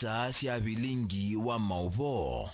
isa cia Vilingi wa Mauvoo.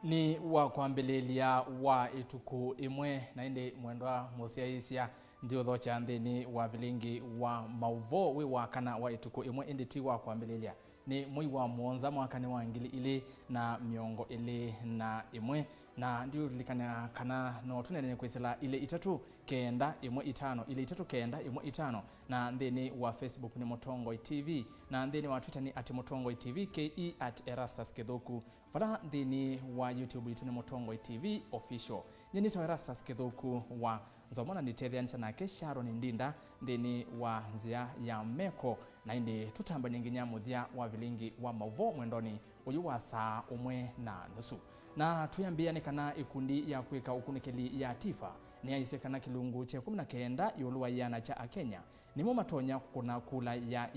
Ni wa kwambililia wa ituku imwe na indi mwendwa musiaisia ndio thocha nthini wa Vilingi wa Mauvoo wi wa kana wa ituku imwe indi ti wa kwambililia ni mwi wa muonza mwakani wa ngili ili na miongo ili na imwe na ndio likana kana no tunene kwesela ile itatu kenda imwe itano ile itatu kenda imwe itano na nthini wa Facebook ni Motongoi TV na nthini wa Twitter ni @Motongoi TV ke @Erastus Kithuku fala nthini wa YouTube itu ni Motongoi TV official nyini to Erastus Kithuku wa zomona nitethia nake Sharon Ndinda nthini wa nzia ya Meko na indi tutamba nyinginya muthia wa Vilingi wa Mauvoo mwendoni uyu wa saa umwe na nusu na tuyambia ni kana ikundi ya kwika ukunikeli ya tifa ni aisekana kilungu che 19 yoluwa yana cha Kenya nimo matonya kuna kula ya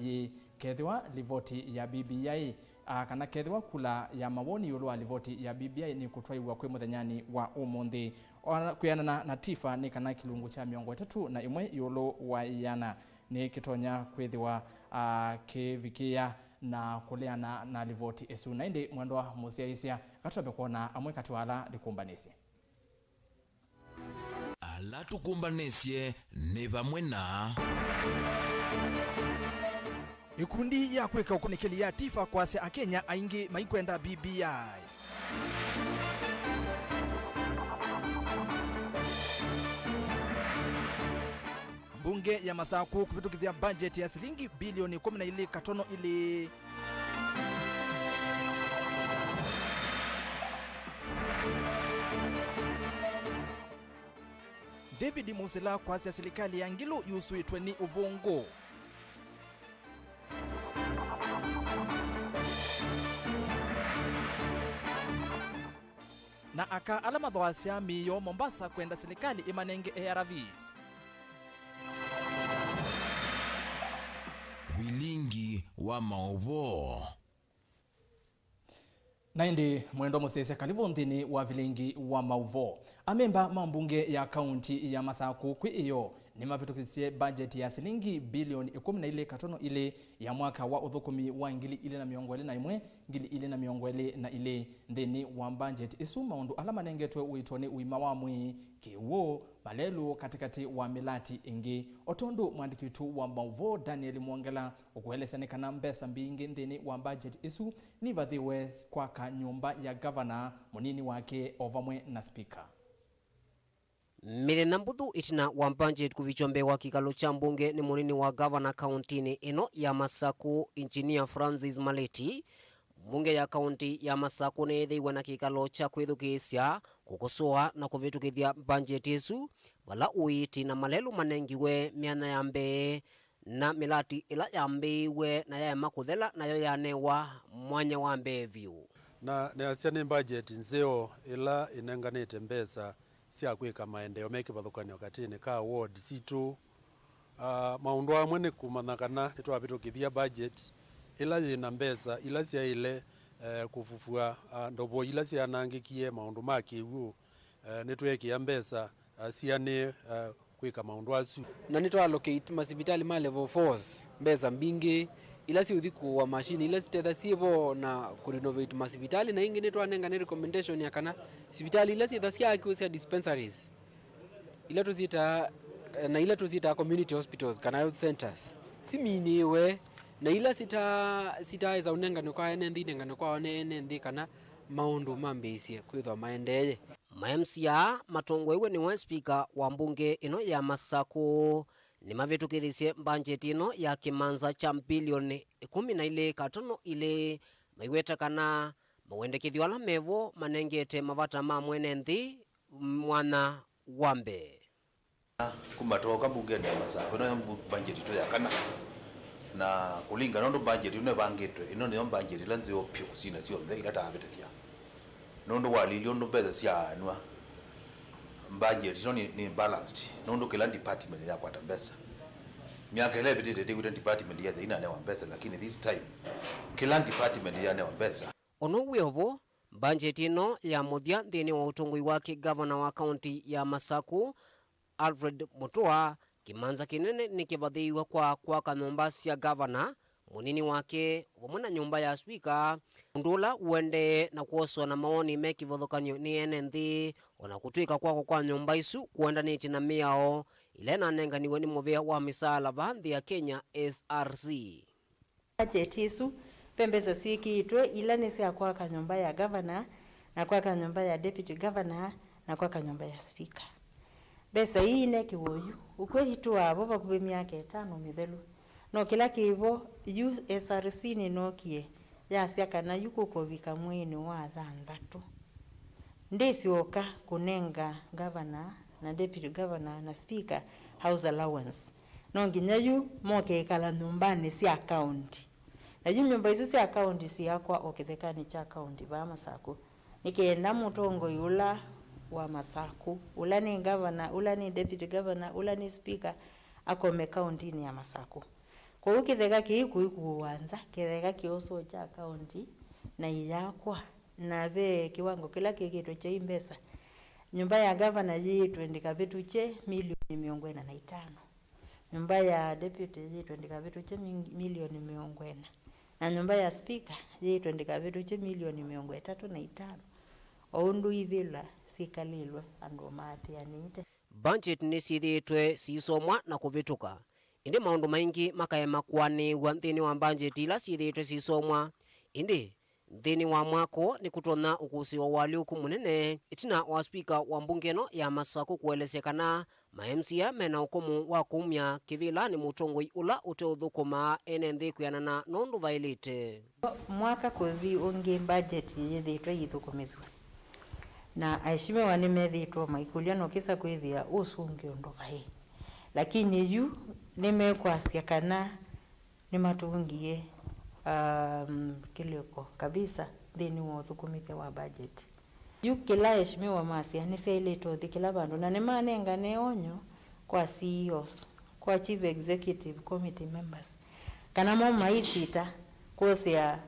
kethwa livoti ya BBI kana kethwa kula ya mawoni yoluwa livoti ya BBI ni kutwaiwa kwe muthanyani wa umundi kuyana na tifa ni kana kilungu cha miongo 3 na imwe yoluwa yana ni kitonya kwethiwa kivikia na kuleana na livoti esu na indi mwendwa musiaisia katobe kuona amwe katwala likumbanisye ala tukumbanisye ni vamwe na ikundi ya kweka ukunikeli ya tifa kwa sia Kenya aingi maikwenda BBI. Bunge ya Masaku kupitukithia budget ya shilingi bilioni 12 katono ili David Musela kwa sia serikali ya Ngilu yusuitwe ni uvungu. Na aka alama dhawasya miyo Mombasa kwenda serikali imanenge ARVs. Vilingi wa Mauvoo. Naindi mwendo musese kalivu nthini wa Vilingi wa Mauvoo. Amemba mambunge ya kaunti ya Masaku kwi iyo ni mavitukisie budget ya shilingi bilioni 12 katono ile ya mwaka wa uthukumi wa ngili ile na miongo ile na imwe ngili ile na miongo ile na ile nthini wa budget isu maundu alama nengetwe uitoni uima wa mwi kiwo malelu katikati wa milati ingi otondu mwandikitu wa Mauvoo Daniel Mwongela ukuelesani kana mbesa mbingi nthini wa budget isu ni vathiwe kwa nyumba ya governor munini wake ovamwe na speaker. Milena mbuthu itina wa budget kuvichombe wa kikalo cha mbunge ni munini wa governor kauntini ino ya Masaku Engineer Francis Maleti. Mbunge ya kaunti ya Masaku neethiwa na kikalo cha kwithukisya kukosoa na kuvitukithia budget isu wala uiti na malelu manengiwe miana ya mbee na milati ila ya mbiwe na ya makuthela na yo yanewa mwanya wa mbevyu na asiani budget nzeo ila inenganite mbesa sia kwika maendeleo meki bathukani katini ka award situ maundu amwe ni kumanakana nitwabitukithia budget ila yina mbesa ila sia ile kufufua ndobo ila sia nangikie maundu makiwu nitwekia mbesa siani kwika maundu asu na nitwa allocate masibitali ma level 4 mbesa mbingi ila si uthiku wa machine ila sitetha sivo na kurenovate masibitali na ingi nitwa nenga ni recommendation ya kana sibitali ila sitetha sia dispensaries ila tuzita community hospitals kana health centers siminiwe na ila sita za unenga ni kwa ene ndine ngana kwa ene ndi kana maundu mambesie kwithwa maendeye MCA matongwewe ni wa speaker wa mbunge ino ya Masaku ni mavitukithisie budget ino ya kimanza cha bilioni 12 katono ile maiweta kana mawendekithio ala mevo manengete mavata ma mwene nthi mwana wambe kumatoka mbunge ni ya Masaku no budget ito ya kana na kulinga nondo budget ino bangitwe ino ni budget lanzi opyo kusina sio nthi ila tabetethia nondo walilio ndo pesa sia anwa budget ni balanced nondo kila department ya kwa pesa miaka ile bidete kwa department ya ina ne pesa lakini this time kila department ya ne pesa ono wevo budget ino ya muthia nthini wa utongoi wake governor wa county ya Masaku Alfred Mutua kimanza kinene ni kivathiwa kwa kanyumba cia governor munini wake vamwe na nyumba ya spika undula uende na kuoswa na maoni mekivothokanio ni ene nthi ona kutwika kwako kwa nyumba isu kuendanite na miao ile nanenganiwe ni muvia wa misala vanthi ya Kenya SRC. Budget isu pembeza sikiitwe ila ni sia kwa nyumba ya governor na kwa nyumba ya deputy governor na kwa nyumba ya speaker. Besa hii ne kiwoyu ukwe hitu abo bakuve miaka 5 mithelu no kila kivo SRC ni nokie ya siaka na yuko kovika mwini wa thandatu ndisi oka kunenga governor na deputy governor na speaker house allowance no nginyayu moke kala nyumbani si account na nyumba hizo si account si yakwa okithekani cha account ba Masaku nikienda mutongo yula wa Masaku ula ni governor ula ni deputy governor ula ni speaker akome account ni ya Masaku kwa hiyo kitheka kuanza kitheka kioso cha account na yakwa na ve kiwango kila kikito cha imbesa nyumba ya governor yitu ndika vitu che milioni 45 nyumba ya deputy yitu ndika vitu che milioni 40 na nyumba ya speaker yitu ndika vitu che milioni 35 oundu ivila sikalilwe andu mati yanite budget ni sithitwe sisomwa na kuvituka indi maundu maingi makaema kwani wa nthini wa budget ila sithitwe sisomwa indi nthini wa mwako ni kutona ukusi wa waliuku munene itina wa speaker wa mbunge no ya Masaku kuelesekana ma MCA mena ukumu wa kumya kivila ni mutongoi ula uteudhukuma ene nthi kuyanana nondu vailite mwaka kuvi ungi budget yithitwe yithukumithwe na aishime wani methitwo maikulia no kisa kwithia usungi undu vai lakini yu nimekwasia kana ni matungie kiliko kabisa thini wa thukumithia wa budget yu kila heshimiwa masia ni seilito thikila bandu na nimanenga ne onyo kwa CEOs kwa chief executive committee members kana mo maisita kosia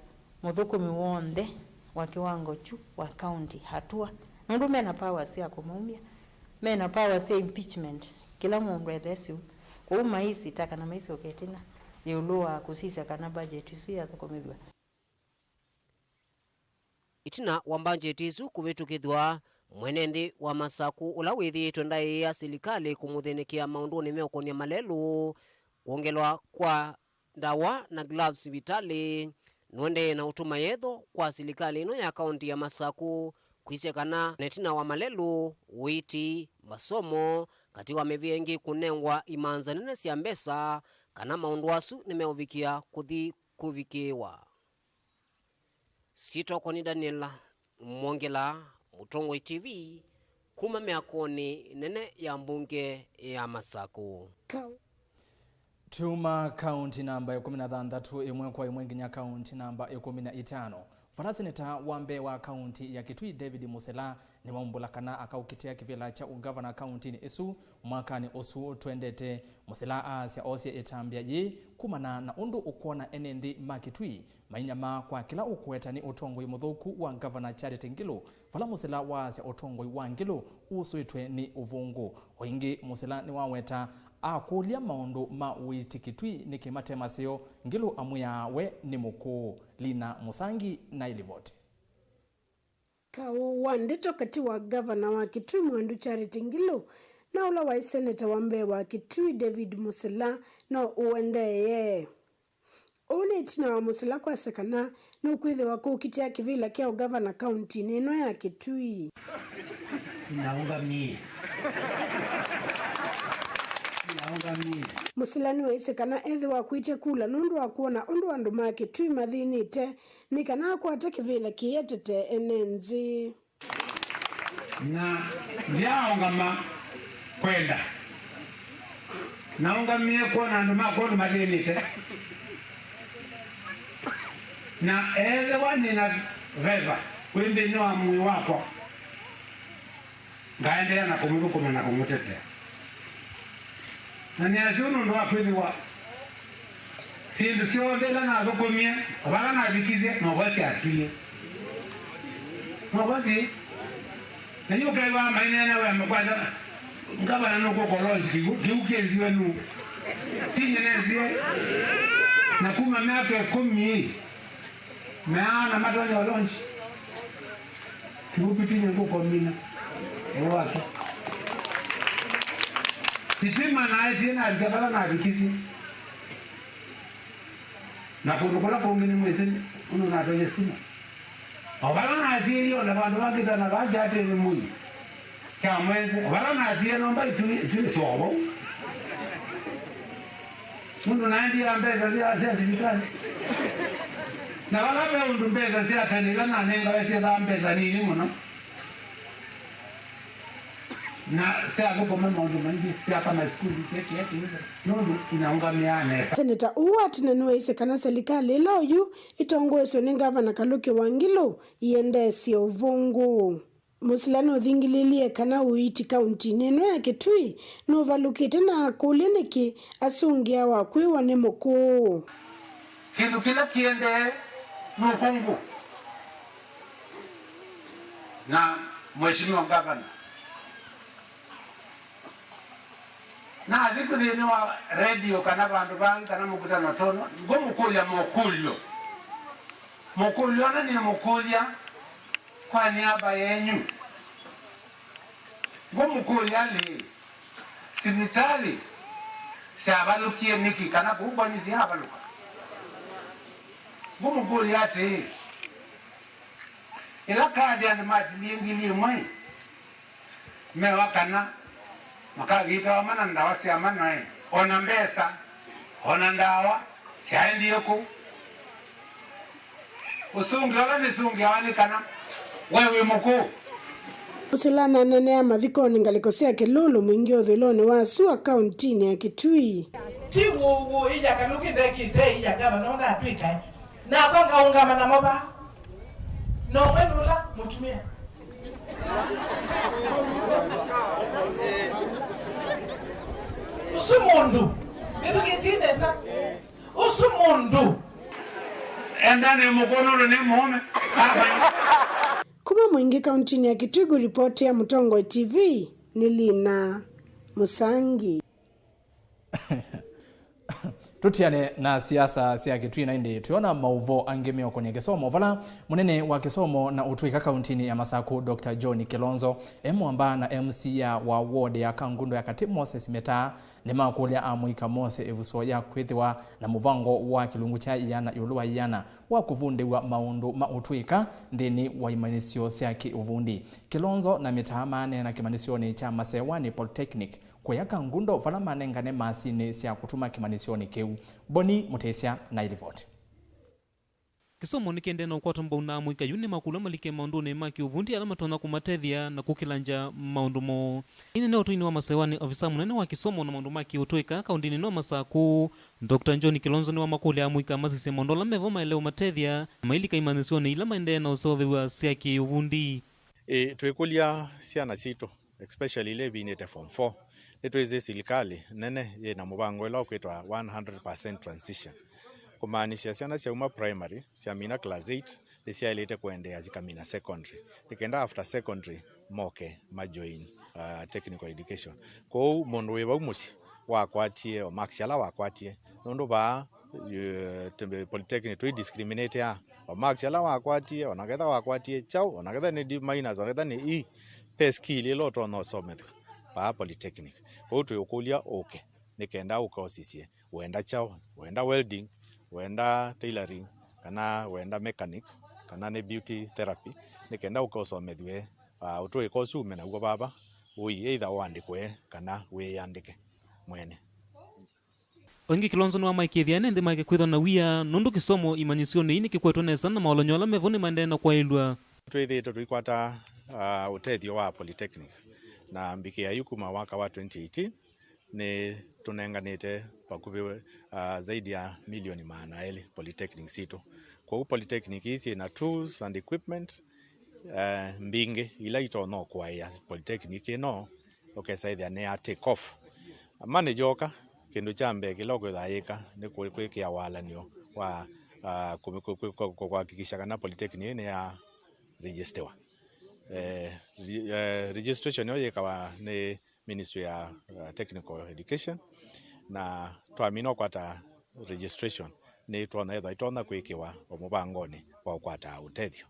muthukumi wonde wa kiwango chu wa county hatua ndu mena power sia kumumia mena power sia impeachment kila mundu ethesiu kwa maisita kana maisi oketina yulua kusisa kana budget sia thukumithwa itina wa budget isu kuvitukithwa mwene nthi wa Masaku ula withitwe ndai ya serikali kumuthinikia maundu ni meokonia malelu kuongelwa kwa dawa na gloves vitali nwende na utuma yetho kwa serikali ino ya kaunti ya Masaku kwisekana netina wa malelu witi masomo kati wa meviengi kunengwa imanza nene sia mbesa kana maundu asu nimeuvikia kuthi kuvikiwa sitoko ni Daniela Mwongela Mutongoi TV kuma meakoni nene ya mbunge ya Masaku tuma county namba 16 imwe kwa imwe nginya county namba 15 Faraseneta wambe wa county ya Kitui David Musela ni wambulakana akaukitea kivila cha ugavana county ni isu mwakani osu twendete Musela asya osye etambia ye kumana na undu ukona enendi makitui mainyama kwa kila ukueta ni utongoi muthuku wa gavana Charity Ngilu fala Musela wasya utongoi wa Ngilu usuitwe ni uvungu oingi Musela ni waweta akulia maundu ma witikitwi nikimatema sio Ngilu amuyawe ni mukuu Lina Musangi na ilivote kawo wandito kati wa governor wa Kitui Mwandu Charity Ngilu na ula wa senator wambe wa Kitui David Musela na uendeye one itina wa Musela kwa sekana na ukwithe wa kukitia kivila kia governor county neno ya Kitui naunga mii Musilani wa isekana ethi wa kuite kula nundu wa kuona undu wandu make tui mathinite ni kana kwata kivila kiyetete enenzi na ndiaongama kwenda naungamie kuona andu makondo mathinite na ethi wanina veva kwimbi wa mwi wako ngaendelea na kumudhukuma na kumutetea na niaziunu ndo wakwithiwa sindu siondela na thukumie wala na vikize no wasi atuye no wasi na yuko iwa mainena we mkwaza ngaba na nuko kolonji kiuke ziwe nu tinye nezie na kuma miaka 10 maana matoni walonji kiupitinye nguko mina wake sitima na tena alikabala na bikisi na kurukola kwa ngini mwezi na toje sitima obala na atiri ona bantu bakita na baje ate ni mui kya mwezi obala na atiri nomba itu sobo mundu nandi ambeza zia zikani na wala be undu mbeza zia kanila na nenga wese da mbeza nini muno na sasa kwa mama ndo manje sasa kama skuli yake nondo inaungamiana. Seneta Uwat nanua isekana serikali loyu itongweswe ni gavana Kaluki Wangilo iendesi uvungu. Musilano thingililie kana uiti kaunti neno ya Kitui novalukite na kuliniki asungia wakwe wane mukuu. Kindu kila kiende nukungu na mheshimiwa gavana na aliku ni wa radio kana bantu bangi kana mukutano tono ngomukulya mukulyo na ni mukulya kwa niaba yenyu ngomukulya li sibitali siabalukie niki kana kubwa ni siabaluka ngomukulya ati ila kadi ya matiliengili mwe mewakana makagita wa mana ndawa siya manae ona mbesa ona ndawa siya indiyoko usungi wala nisungi awanikana wewe muku Usilana nene ya mathikoni ngalikosia Kilulu mwingi uthuloni wa Sua kauntini ya Kitui. Ti wo ija Kaluki ndekite ija gavana ona atwika na kwanga ungama na moba no wenula mutumia usumundu bidu kisindesa usumundu endane mukono ni muome Kuma mwingi kauntini ya Kitui ripoti ya Mutongo TV ni Lina Musangi. Tutiane na siasa cia Kitui na indi tuona Mauvoo angemeo kwenye kisomo vala munene wa kisomo na utwika kauntini ya Masaku Dr. John Kilonzo emwamba na MC ya wa ward ya Kangundo ya Kati Moses Meta ni makulia amuika Mose evuso ya kwithiwa na muvango wa kilungu cha iyana yuluwa iyana wa kuvundiwa maundu mautwika ndini wa imanisio cia kiuvundi. Kilonzo na Meta mane na kimanisioni cha Masewani Polytechnic kwa Kangundo vala manengane masini cia kutuma kimanisioni keu. Boni Mutesia na ilivoti. Kisomo nikende na ukwata mbauna mwika yune makula malike maundu ne maki uvundi alama tona kumatethia na kukilanja maundu mo. Ine neo tuini wa Masewani ofisa munene wa kisomo na maundu maki utuika kaundini no Masaku Dr. John Kilonzo ni wa makule amwika masise mondola mevo maeleo matethia mailika imanisioni ilama ende na usovi wa siaki uvundi. Tuikulia siana sito especially ile binete form 4 etweze silikali nene ye na mubango ela kwetwa 100% transition kumaanisha siana cia uma primary cia mina class 8 cia ilete kuendea zikamina secondary ikenda after secondary moke majoin technical education ko mundu we baumusi wakwatie o max ala wakwatie nondo ba tembe polytechnic to discriminate ya o max ala wakwatie onagetha wakwatie chao onagetha ni D minus onagetha ni E peski ile loto no sometho pa polytechnic ko to yokulia okay nikenda ukosisie wenda chao wenda welding wenda tailoring kana wenda mechanic kana ne beauty therapy nikenda ukosomethwe uto ikosume na ugo baba ui either wandikwe kana we yandike mwene. Ongi Kilonzo nwa maikithia nende maike kwitho na wia nundu kisomo imanyisioni ini kikwetwa nesa na maolonyola mevone mandena kwa ilwa twithite twikwata utethio wa polytechnic na mbiki ya yukuma waka wa 2018 ni tunenganite pakubi zaidi ya milioni 400 polytechnic situ kwa polytechnic hizi na tools and equipment mbingi ila itono kwa ya polytechnic no okesaidia ne take off manager kindu cha mbeke logo dhaika ni kuikia walanio wa kuhakikisha kana polytechnic ne ya registerwa registration yoye kawa ni Ministry ya Technical Education na tuamino kwata registration ni tuona kwikiwa omubangoni wa ukwata utethio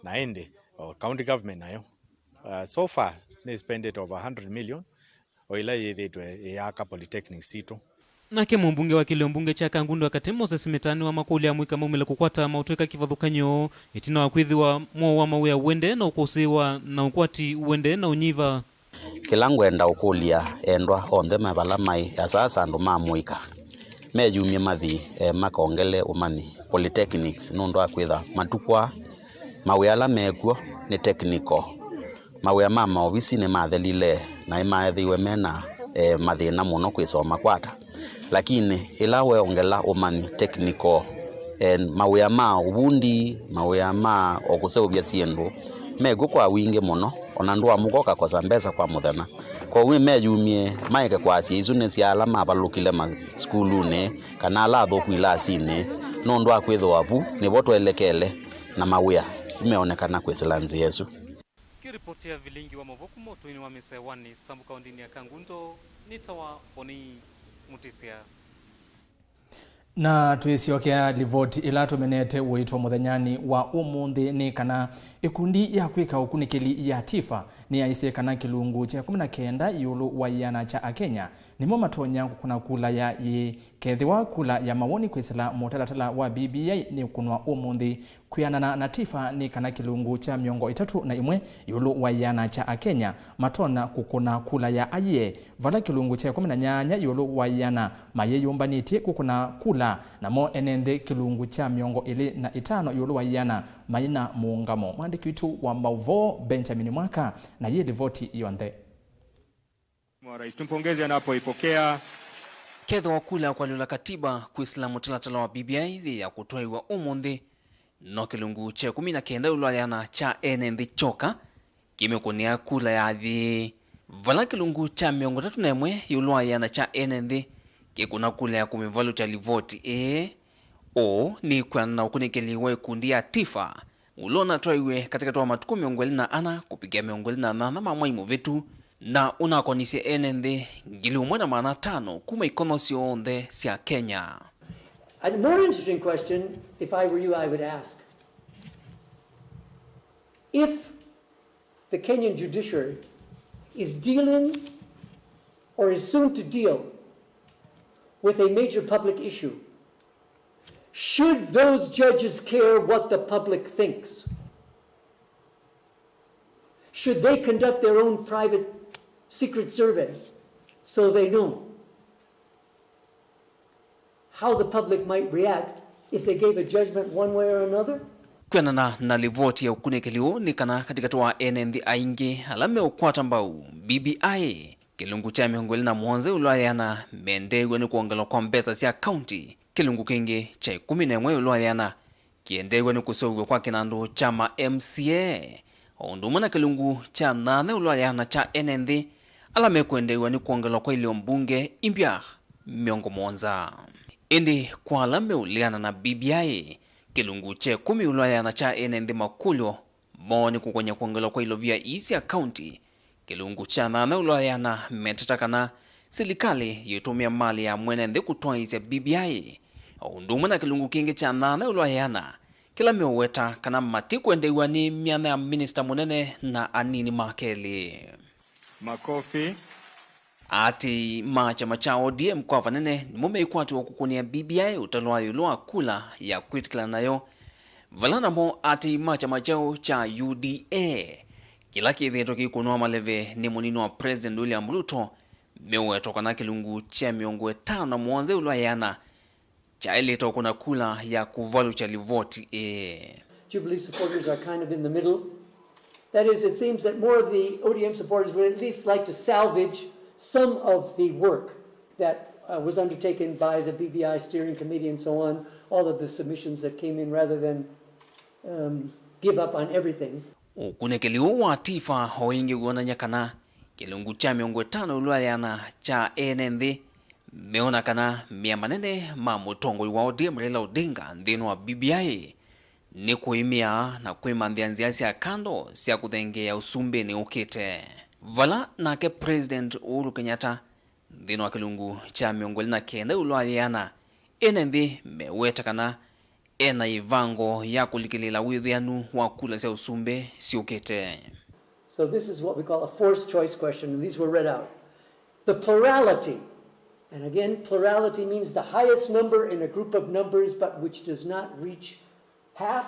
na indi county government nayo so far ni spended over 100 million oila yithitwe yaka polytechnic situ nake mumbunge wa kile mbunge cha Kangundu akate Moses Mitani wa makuli amwika maumile kukwata mautweka kivathukanyo itina wa kwithiwa mwo wa mawia wende na ukosiwa na ukwati wende na unyiva kila ngwenda ukulia endwa onthe mabala mai asasa andu mamwika meyumie mathi makongele umani polytechnics nundu akwitha matukwa mawia mekuo ni technical mawia mama ofisi ni mathelile na imaethiwe mena mathina muno kwisoma kwata lakini ila weongela umani technical mawia ma ubundi mawia ma okuseubya siendu mego kwa wingi muno ona ndu amugoka kwa mbesa kwa muthena kwa wi meyumie maike kwa izu ne cia ala mabalukile ma skulune kana ala thoku ilasine no ndu akwithwa apu ni bo twelekele na mawia imeonekana kweselanzi Yesu. Kiripoti ya Vilingi wa Mauvoo moto ini wa misewani Sambu kaundini ya Kangundo nitawa Boni Mutisia na twisiokea livoti ila tumenete uitwa muthenyani wa umuthi ni kana ikundi ya kwika ukunikili ya tifa ni aise kana kilungu cha 19 yulu wa yana cha Kenya nimo matonya kuna kula ya ye kethiwa kula ya mawoni kwisela mutalatala wa BBI ni kunwa umuthi kuyanana na tifa ni kana kilungu cha miongo 31 yulu wa yana cha Kenya matona kukuna kula ya aye vala kilungu cha 18 yulu wa yana maye yumbaniti kukuna kula na mo enende kilungu cha miongo 25 yulu wa yana maina muungamo mwandiki wetu wa Mauvoo Benjamin Mwaka na ye livoti ionde Rais tumpongeze anapoipokea ketho wakula kwa lula katiba kuislamu talatala wa BBI thi ya kutoiwa umuthi no kilungu cha 19 ulwayana cha enende choka kimekunia kula ya thi vala kilungu cha miongo 31 yulwayana cha enende kikuna kula ya kumivalu cha livoti ni kwa na ukunikeliwe kundi ya tifa ulona toiwe katika toa matuku miongo 24 kupigia miongo 28 mamwaimu vitu na unakonisi enende ngili umwena maana 5 kuma ikonosi onde sia Kenya. A more interesting question, if I were you, I would ask. If the Kenyan judiciary is dealing or is soon to deal with a major public issue, should those judges care what the public thinks? Should they conduct their own private secret survey so they know how the public might react if they gave a judgment one way or another? Kwenana na livoti ya ukunekeliwo ni kana katika toa NND aingi alame ukwata mbau BBI kilungu cha miongo 21 ulwayana mendewe ni kuongela kwa mbesa sia county kilungu kingi cha 11 ulwayana kiendewe ni kusowe kwa kinando chama MCA ondumana kilungu cha 8 ulwayana cha NND alame kuendewe ni kuongela kwa ili mbunge impya miongo monza indi kwa alame uliana na BBI kilungu che 10 ulwayana cha NND makulyo moni kukonya kuongela kwa ilo via East County kilungu cha 8 ulwayana metatakana serikali yitumia mali ya mwenende kutoa isi BBI unduma na kilungu kingi cha 8 ulwayana kila mioweta kana matiku endewa ni miana ya minister munene na Anini Makeli makofi ati machama cha ODM kwa vanene ni mume ikwatu wa kukunia BBI utalwa yulua kula ya kritikala nayo valana mo ati machama chao cha UDA kila kithito kikunua maleve ni munino wa President William Ruto mewe toka na kilungu cha miongo 5 na mwanze ulwayana cha ilito kuna kula ya kuvalu cha livoti Jubilee supporters are kind of in the middle. That is, it seems that more of the ODM supporters would at least like to salvage some of the work that was undertaken by the BBI steering committee and so on, all of the submissions that came in rather than give up on everything. Ukunekeliwo wa tifa hoingi guona nyakana kilungu cha miongo 5 ulwayana cha NND meona kana mia manene mamutongo wa ODM Raila Odinga ndino wa BBI ni kuimia na kuimandhianzia sia kando sia kuthengea usumbe ni ukite vala nake President Uhuru Kenyatta ndino wa kilungu cha miongo 9 ulwayana NND mewetakana ena ivango ya kulikilila withianu wa kula cia usumbe siukete. So this is what we call a forced choice question, and these were read out. The plurality, and again, plurality means the highest number in a group of numbers, but which does not reach half,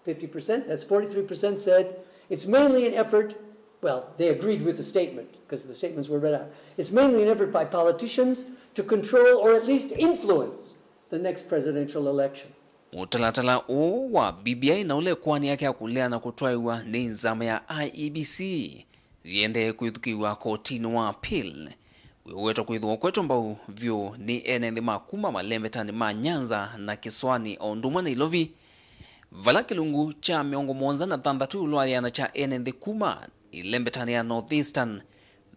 50%, that's 43% said. It's mainly an effort, well, they agreed with the statement, because the statements were read out. It's mainly an effort by politicians to control or at least influence the next presidential election. Utalatala o wa BBI na ule kwani yake ya kulea na kutwaiwa ni nzama ya IEBC viende kuithukiwa kotini wa appeal weweto kuithuwa kwetu mbao vyo ni NND makuma malembetani ma Nyanza na Kiswani onduma na Ilovi vala kilungu cha miongo monza na thandatu ulwaliana cha NND kuma ilembetani ya Northeastern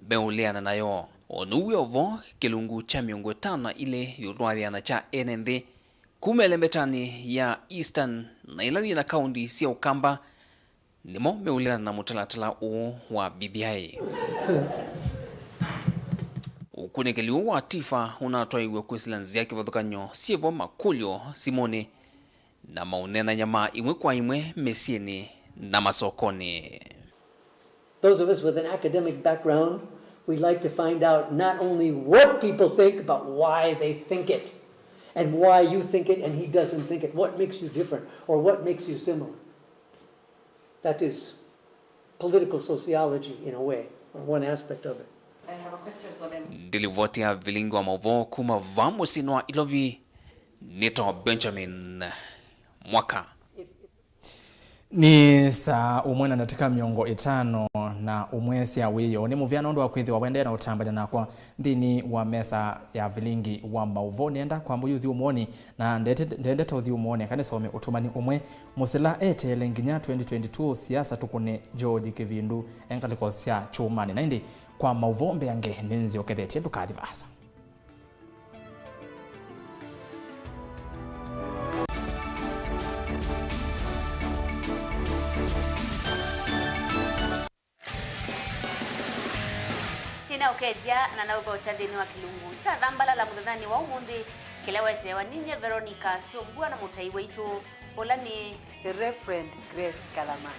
beuliana nayo onuwe ovo kilungu cha miongo tana ile ulwaliana cha NND kumelembetani ya Eastern na ilawi na county sia Ukamba nimo meuliana na mutalatala o wa BBI. Ukunekeliu wa tifa unatwaiwe kwesilanzi yake vathukanyo sievo makulyo Simone na maunena nyama imwe kwa imwe mesieni na masokoni. Those of us with an academic background, we like to find out not only what people think, but why they think it. And why you think it and he doesn't think it. What makes you different or what makes you similar. That is political sociology in a way, or one aspect of it. I have a question for them. Dilivoti ya Vilingi wa Mauvoo kuma vamo sinwa Ilovi Nito Benjamin Mwaka. Ni saa umwe na nataka miongo itano na umwesi ya wiyo. Ni muviano ndo wa kuithi wa wende na utambanya na kwa ndini wa mesa ya Vilingi wa Mauvoo. Nienda kwa mbu yuthi umuoni na ndendeta uthi umuoni. Kane some utumani umwe musila ete lenginya 2022 siasa tukune George Kivindu enkaliko sia chumani. Na hindi kwa Mauvoo mbeange ninzi oketheti endu kadivasa. Ukedia na nauga uchandini wa kilungu cha dhambala la mudhani wa umundi kilewete wa ninye Veronica siobua na mutai weitu olani Reverend Grace Kalama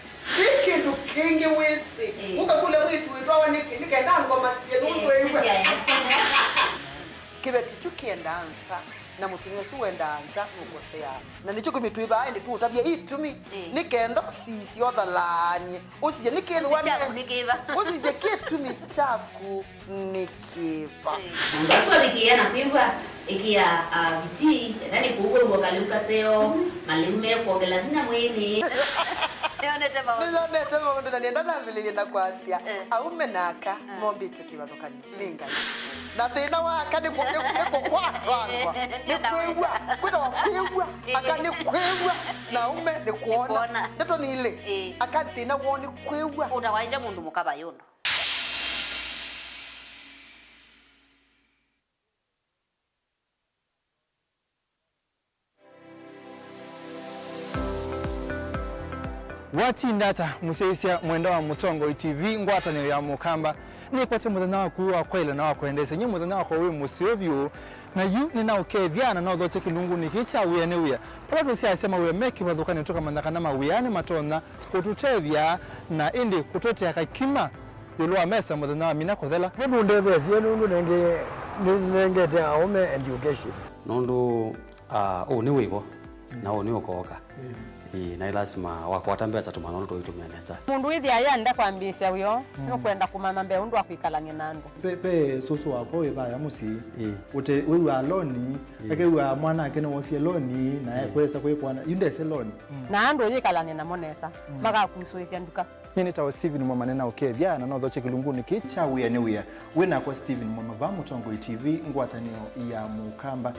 kindu kingi wisi uka kule witu itwa nikaenda ngoma sie nundu ewe kibeti tukienda ansa na mutumia suwenda anza ngosea na nicho kumituiba ende tu tabia itumi nikendo sisi othalanye usije nikendo wane usije kitumi chaku nikiva Ndaso likia na kwimba ikia biti nani kuuwe uwakaluka seo malume kuogela dina mweni Nionete maundu na nienda na vile nienda kwa Asia aume naka mombi tukivathukani ninga na thina waka ni kwatwangwa ni kwegwa kwita wakwegwa akani kwegwa na ume ni kuona ndeto ni ile akani thina woni kwegwa unawaija mundu mukaba yono Wati ndata museisia mwenda wa Mutongo TV ngwatanio ya Mukamba ni kwate muthana wa kuwa kwela na wa kuendesa nyi muthana wa kwa musiovyo na yu ni na ukethiana na uthoche kilungu ni kicha uyane uya pala tusia asema uya meki wathukani toka mandhaka na uyane matona kututevya na indi kutotea kakima yulua mesa muthana wa mina kuthela nundu ndevesi nundu nengete aume education nundu ni wivo na ni ukoka na lazima wakwatambeza tumanono tuitumeneza mundu ithi ayanda kwambisha uyo no kwenda kumama mbe undu akwikalanye nandu pe susu wako ithaya musi ute wewe aloni ake wewe mwana ake no wosi aloni na kwesa kwekwana yundese aloni na andu yikalanye na monesa magakusuisia nduka Nini tawa Steven Mwamanena ukethia na no thoche kilunguni kicha uyane uya wena kwa Steven Mwamava Mutongo TV ngwatanio ya Mukamba.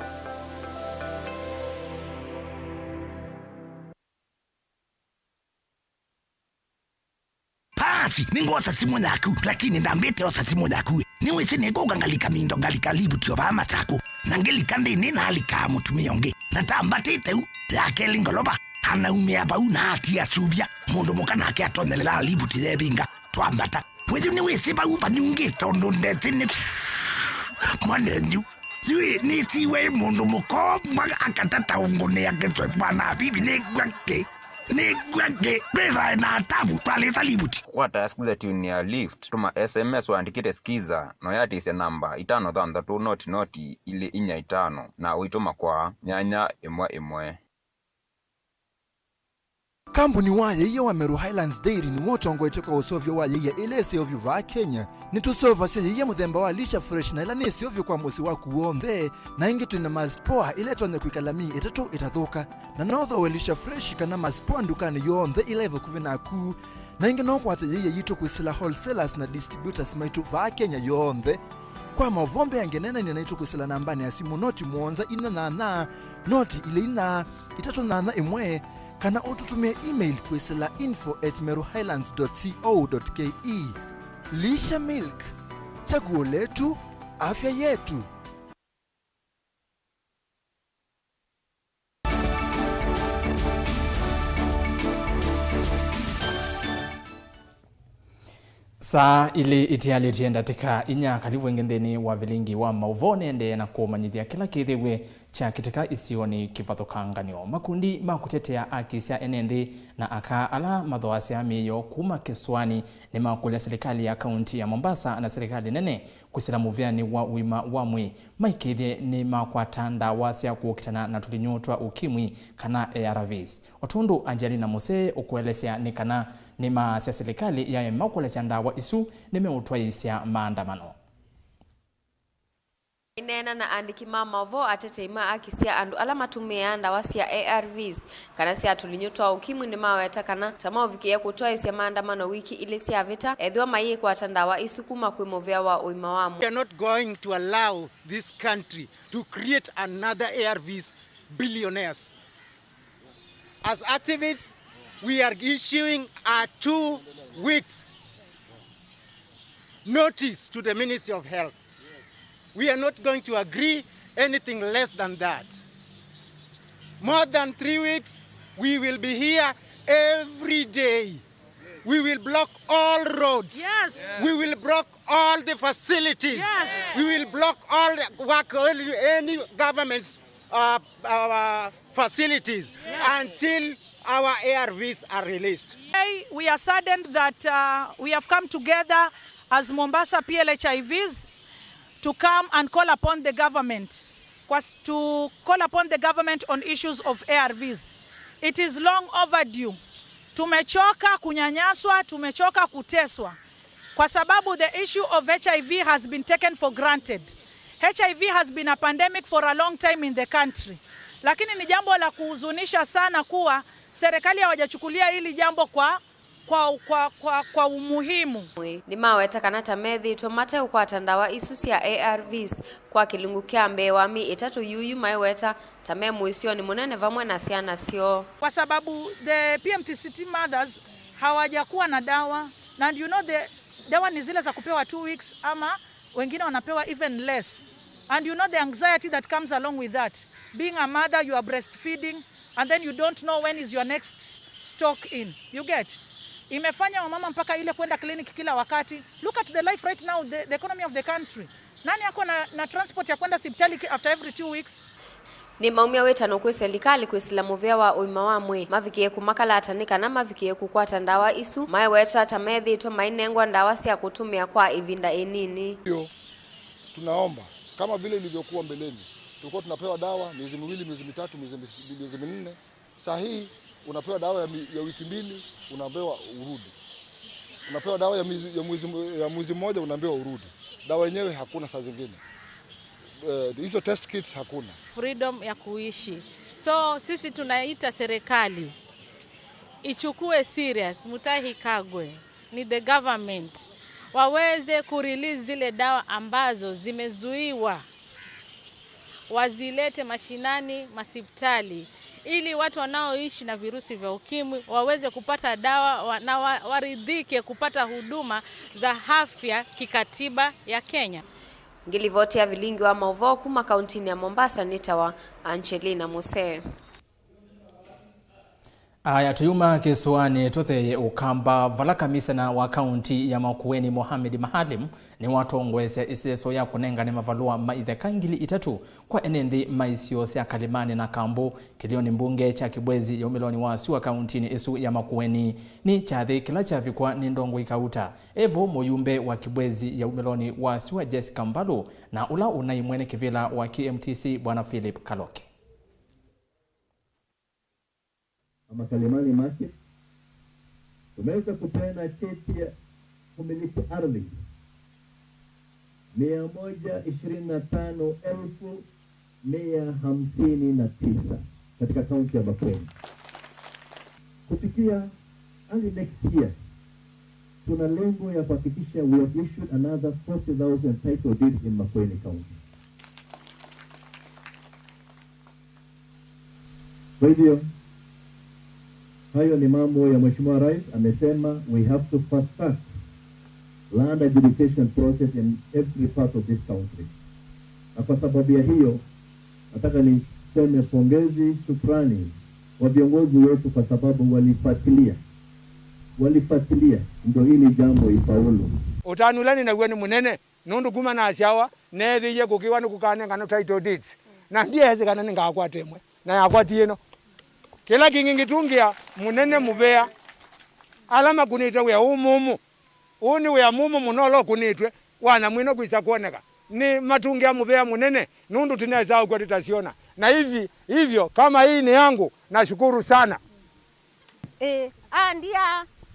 Pasi ningosa simu yaku lakini ndambete osa simu yaku niwe sineko gangalika mindo galika libu tio ba matako nangelika ndini na alika mutumionge natambatite u yake lingoloba hana umea ba una atia subia mundu mukana ake atondelela libu tile binga twambata wewe niwe siba uba nyunge tondo ndetini mwanenyu Siwe nitiwe mundu mukoma akatata ungone yaketswe bwana bibi negwake pesa na tavu twaleta libuti. Watasikiza tune ya lift tuma SMS waandikite skiza no yatise namba 533 noti ile inya 5 na uituma kwa nyanya 1 Kampuni waye iya wa Meru Highlands Dairy ni wotongo itoka usovyo waye iya ilese ovyo va Kenya. Nitusova siya iya muthemba wa lisha fresh na ilanesi ovyo kwa musi wa kuonthe na ingi tuina mazpoa iletonye kuikalami itatu itathuka na notho we lisha fresh kana mazpoa ndukani yonthe ilevo kuvina ku na ingi no kwate iya yito kwisila wholesalers na distributors maitu va Kenya yonthe. Kwa mavombe yangenena ni naito kwisila nambani ya simu noti muonza ina na noti ile ina itatu na imwe kana ututumia email kwisila info@meruhighlands.co.ke. Lisha Milk, chaguo letu, afya yetu. Saa ili itiali tienda tika inya kalivu ngendeni wa Vilingi wa Mauvoo nende na kumanyithia kila kithiwe cha kitika isioni kivathukanganio makundi makutetea akisia enendi na aka ala mathoasya miyo kuma Kiswani ni makulia serikali ya kaunti ya Mombasa na serikali nene kusila muvyani wa uima wa mwi maikithie ni makwatanda wasya kuokitana na tulinyotwa ukimwi kana ARVs. Otundu Angelina Muse ukuelesea ni kana ni maasya serikali ya makule chandawa isu nimeutwaisya maandamano. Inena na andiki Mauvoo ateteima akisia andu ala matumia ndawa cia ARVs kana cia tulinyotwa ukimwi ni maweta kana tamaovikia kutwaisya maandamano wiki ile cia vita ethwa maiye kwa tandawa isu kuma kwimovya wa uima wa We are not going to allow this country to create another ARVs billionaires. As activists, we are issuing a 2 weeks notice to the Ministry of Health. We are not going to agree anything less than that. More than 3 weeks, we will be here every day. We will block all roads. Yes. We will block all the facilities. Yes. We will block all the work, any government's facilities until our ARVs are released. Today, we are saddened that we have come together as Mombasa PLHIVs to come and call upon the government, on issues of ARVs. It is long overdue. Tumechoka kunyanyaswa, tumechoka kuteswa. Kwa sababu the issue of HIV has been taken for granted. HIV has been a pandemic for a long time in the country. Lakini ni jambo la kuhuzunisha sana kuwa serikali hawajachukulia hili jambo kwa umuhimu. Ni maweta kana tamethi tomate kwa tandawa isu cia ARVs kwa kilungu kya mbewami itatu yuyu maiweta tamemu isio ni munene vamwe na siana sio. Kwa sababu the PMTCT mothers hawajakuwa na dawa and you know the dawa ni zile za kupewa 2 weeks ama wengine wanapewa even less. And you know the anxiety that comes along with that. Being a mother, you are breastfeeding and then you don't know when is your next stock in. You get? Imefanya wamama mpaka ile kwenda kliniki kila wakati. Look at the life right now, the economy of the country. Nani yako na transport ya kwenda hospitali after every 2 weeks? Ni maumia wetano kwe serikali kwisilamu vya wa uima wa mwe mavikie kumakala atanika na mavikie kukwata ndawa isu maiweta tamethi ito mainengwa ndawa sia kutumia kwa ivinda enini. Tunaomba kama vile ilivyokuwa mbeleni tulikuwa tunapewa dawa miezi miwili, miezi mitatu, miezi minne. Sasa hii unapewa dawa ya wiki 2 unaambiwa urudi. Unapewa dawa ya mwezi mmoja unaambiwa urudi. Dawa yenyewe hakuna saa zingine. Hizo test kits hakuna. Freedom ya kuishi. So sisi tunaita serikali ichukue serious, Mutahi Kagwe ni the government waweze kurelease zile dawa ambazo zimezuiwa, wazilete mashinani, masipitali, ili watu wanaoishi na virusi vya ukimwi waweze kupata dawa na waridhike kupata huduma za afya kikatiba ya Kenya. Ngilivotia Vilingi wa Mauvoo kuma kauntini ya Mombasa nitawa Angelina Muse. Aya tuyuma kisuani tutheye ukamba vala kamisana wa kaunti ya Makueni Mohamed Mahalim ni watongwese iseso ya kunengane mavalua maithekangili itatu kwa enendi maisio sia Kalimani na Kambo kilioni mbunge cha Kibwezi ya umeloni wa siwa kauntini isu ya Makueni ni chathi kila chavikwa ni ndongo ikauta evo moyumbe wa Kibwezi ya umeloni wa siwa Jessica Mbalo na ula unaimwene kivila wa KMTC bwana Philip Kaloke. Ama Kalimani Market tumeweza kupeana cheti ya kumiliki ardhi 125,159 katika kaunti ya Makueni. Kufikia early next year tuna lengo ya kuhakikisha we have issued another 40,000 title deeds in Makueni County. Kwa hivyo hayo ni mambo ya Mheshimiwa Rais amesema we have to fast track land adjudication process in every part of this country. Na kwa sababu ya hiyo nataka niseme pongezi, shukrani wa viongozi wetu kwa sababu walifuatilia ndio hili jambo ifaulu. Utanulani na gweni munene nundu kuma na asiawa nethiye kukiwa nukukane ngano title deeds na ndiye hezi kana ngakwatemwe na yakwatie no kila kingingitungia munene mubea alama kunitwe we umumu uni we mumu munolo kunitwe wana mwino kwisa kuoneka ni matungia mubea munene nundu tunaweza kwa tutasiona na hivyo kama hii ni yangu nashukuru sana.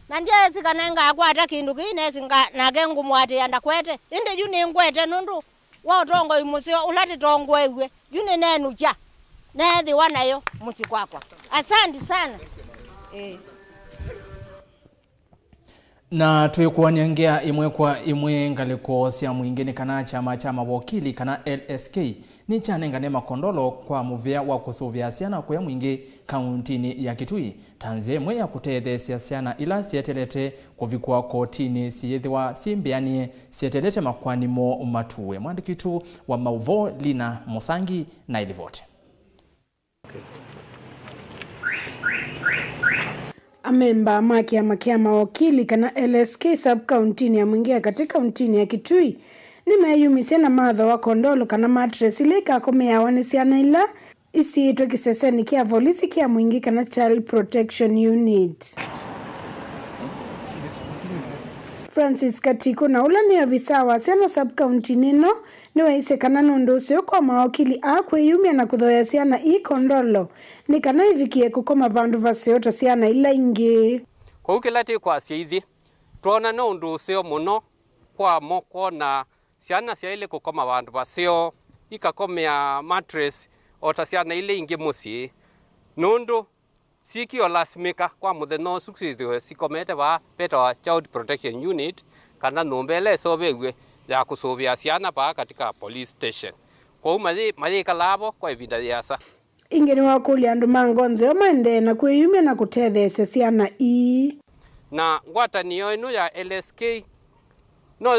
Nandia sikanenga kwata kindu kine singa nagengu mwate yanda kwete inde juni ngwete nundu wa tongo imusio ulati tongwewe juni nenu cha nethi wanayo musikwakwa. Asante sana. Na tuikuanyengea imwe kwa imwe ngaliko sia mwingine kana chama cha mawakili kana LSK ni chanengane makondolo kwa muvia wa kusuvia siana kwa mwingi kauntini ya Kitui tanzie mwe ya kutedhe siana ila sietelete kuvikwa kotini siyethiwa simbianie sietelete makwani mo matuwe mwandikitu wa Mauvoo Lina Musangi na ilivote. Amemba maki ya makia mawakili kana LSK sub-countini ya mwingia katika kauntini ya Kitui ni mayumisia na madha wa kondolo kana matres ilika komea wanisiana ila isi ito kiseseni kia volisi kia mwingi kana Child Protection Unit. Francis Katiko na ula ni avisawa siana sub-countini no ni waise kana nundusio kwa mawakili akwe yumia na kudhoya siana i kondolo ni kana ivikie kukoma vandu vaseota siana ila ingi. Kwa ukilati kwa siithi, tuona nundusio muno kwa moko na siana sia ile kukoma vandu vaseo ikakomea mattress ota siana ile ingi musi nundu sikio lasmika kwa mutheno suksithiwe sikomete va peta wa Child Protection Unit kana numbele sobewe ya kusuvia siana pa katika police station. Kwa mazi kalabo kwa evinda yasa. Ingeni wakuli andu mangonze omande na kweyumia na kutethese siana i. Na ngwata niyo inu ya LSK no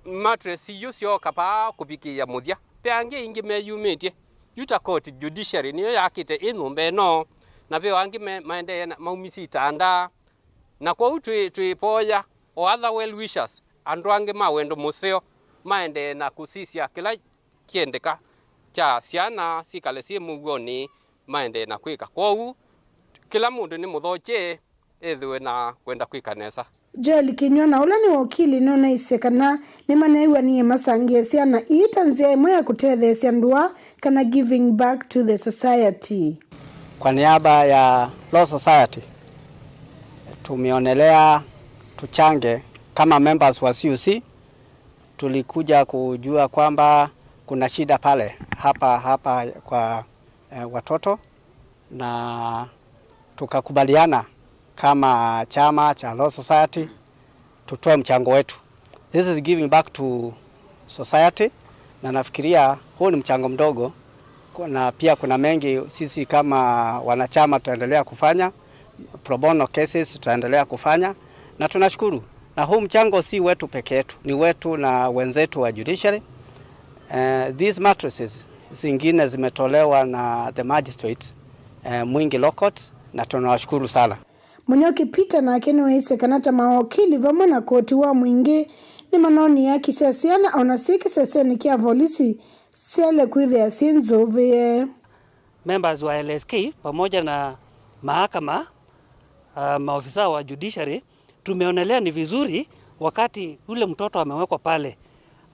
mattress yusio kapa kubiki ya muthia. Peange ingi meyumitie. Yuta court judiciary niyo yakite inumbe no. Na peo angi maende maumisi itanda. Na kwa tuipoya o other well wishers. Andu angi mawendo museo maende na kusisia kila kiendeka cha siana sikale si mugoni maende na kwika kwa kila mundu ni muthoche ethwe na kwenda kwikanesa. Joel Kinywa na ula ni wakili nona isekana ni manaiwa ni masangie siana itanzia imwe ya kutethesya ndua kana giving back to the society. Kwa niaba ya Law Society tumeonelea tuchange kama members wa CUC. Tulikuja kujua kwamba kuna shida pale hapa kwa watoto na tukakubaliana kama chama cha Law Society tutoe mchango wetu. This is giving back to society na nafikiria huu ni mchango mdogo na pia kuna mengi sisi kama wanachama tutaendelea kufanya, pro bono cases tutaendelea kufanya na tunashukuru. Na huu mchango si wetu peke yetu, ni wetu na wenzetu wa Judicial. These mattresses zingine zimetolewa na the magistrates Mwingi Law Court na tunawashukuru sana. Munyoki Peter na akeni waise kanata mawakili vamo na koti wa mwingi ni manoni ya kisesiana na onasiki seseni kia volisi siale kuithe ya sinzo vye. Members wa LSK pamoja na mahakama, maofisa wa judiciary, tumeonelea ni vizuri wakati ule mtoto amewekwa pale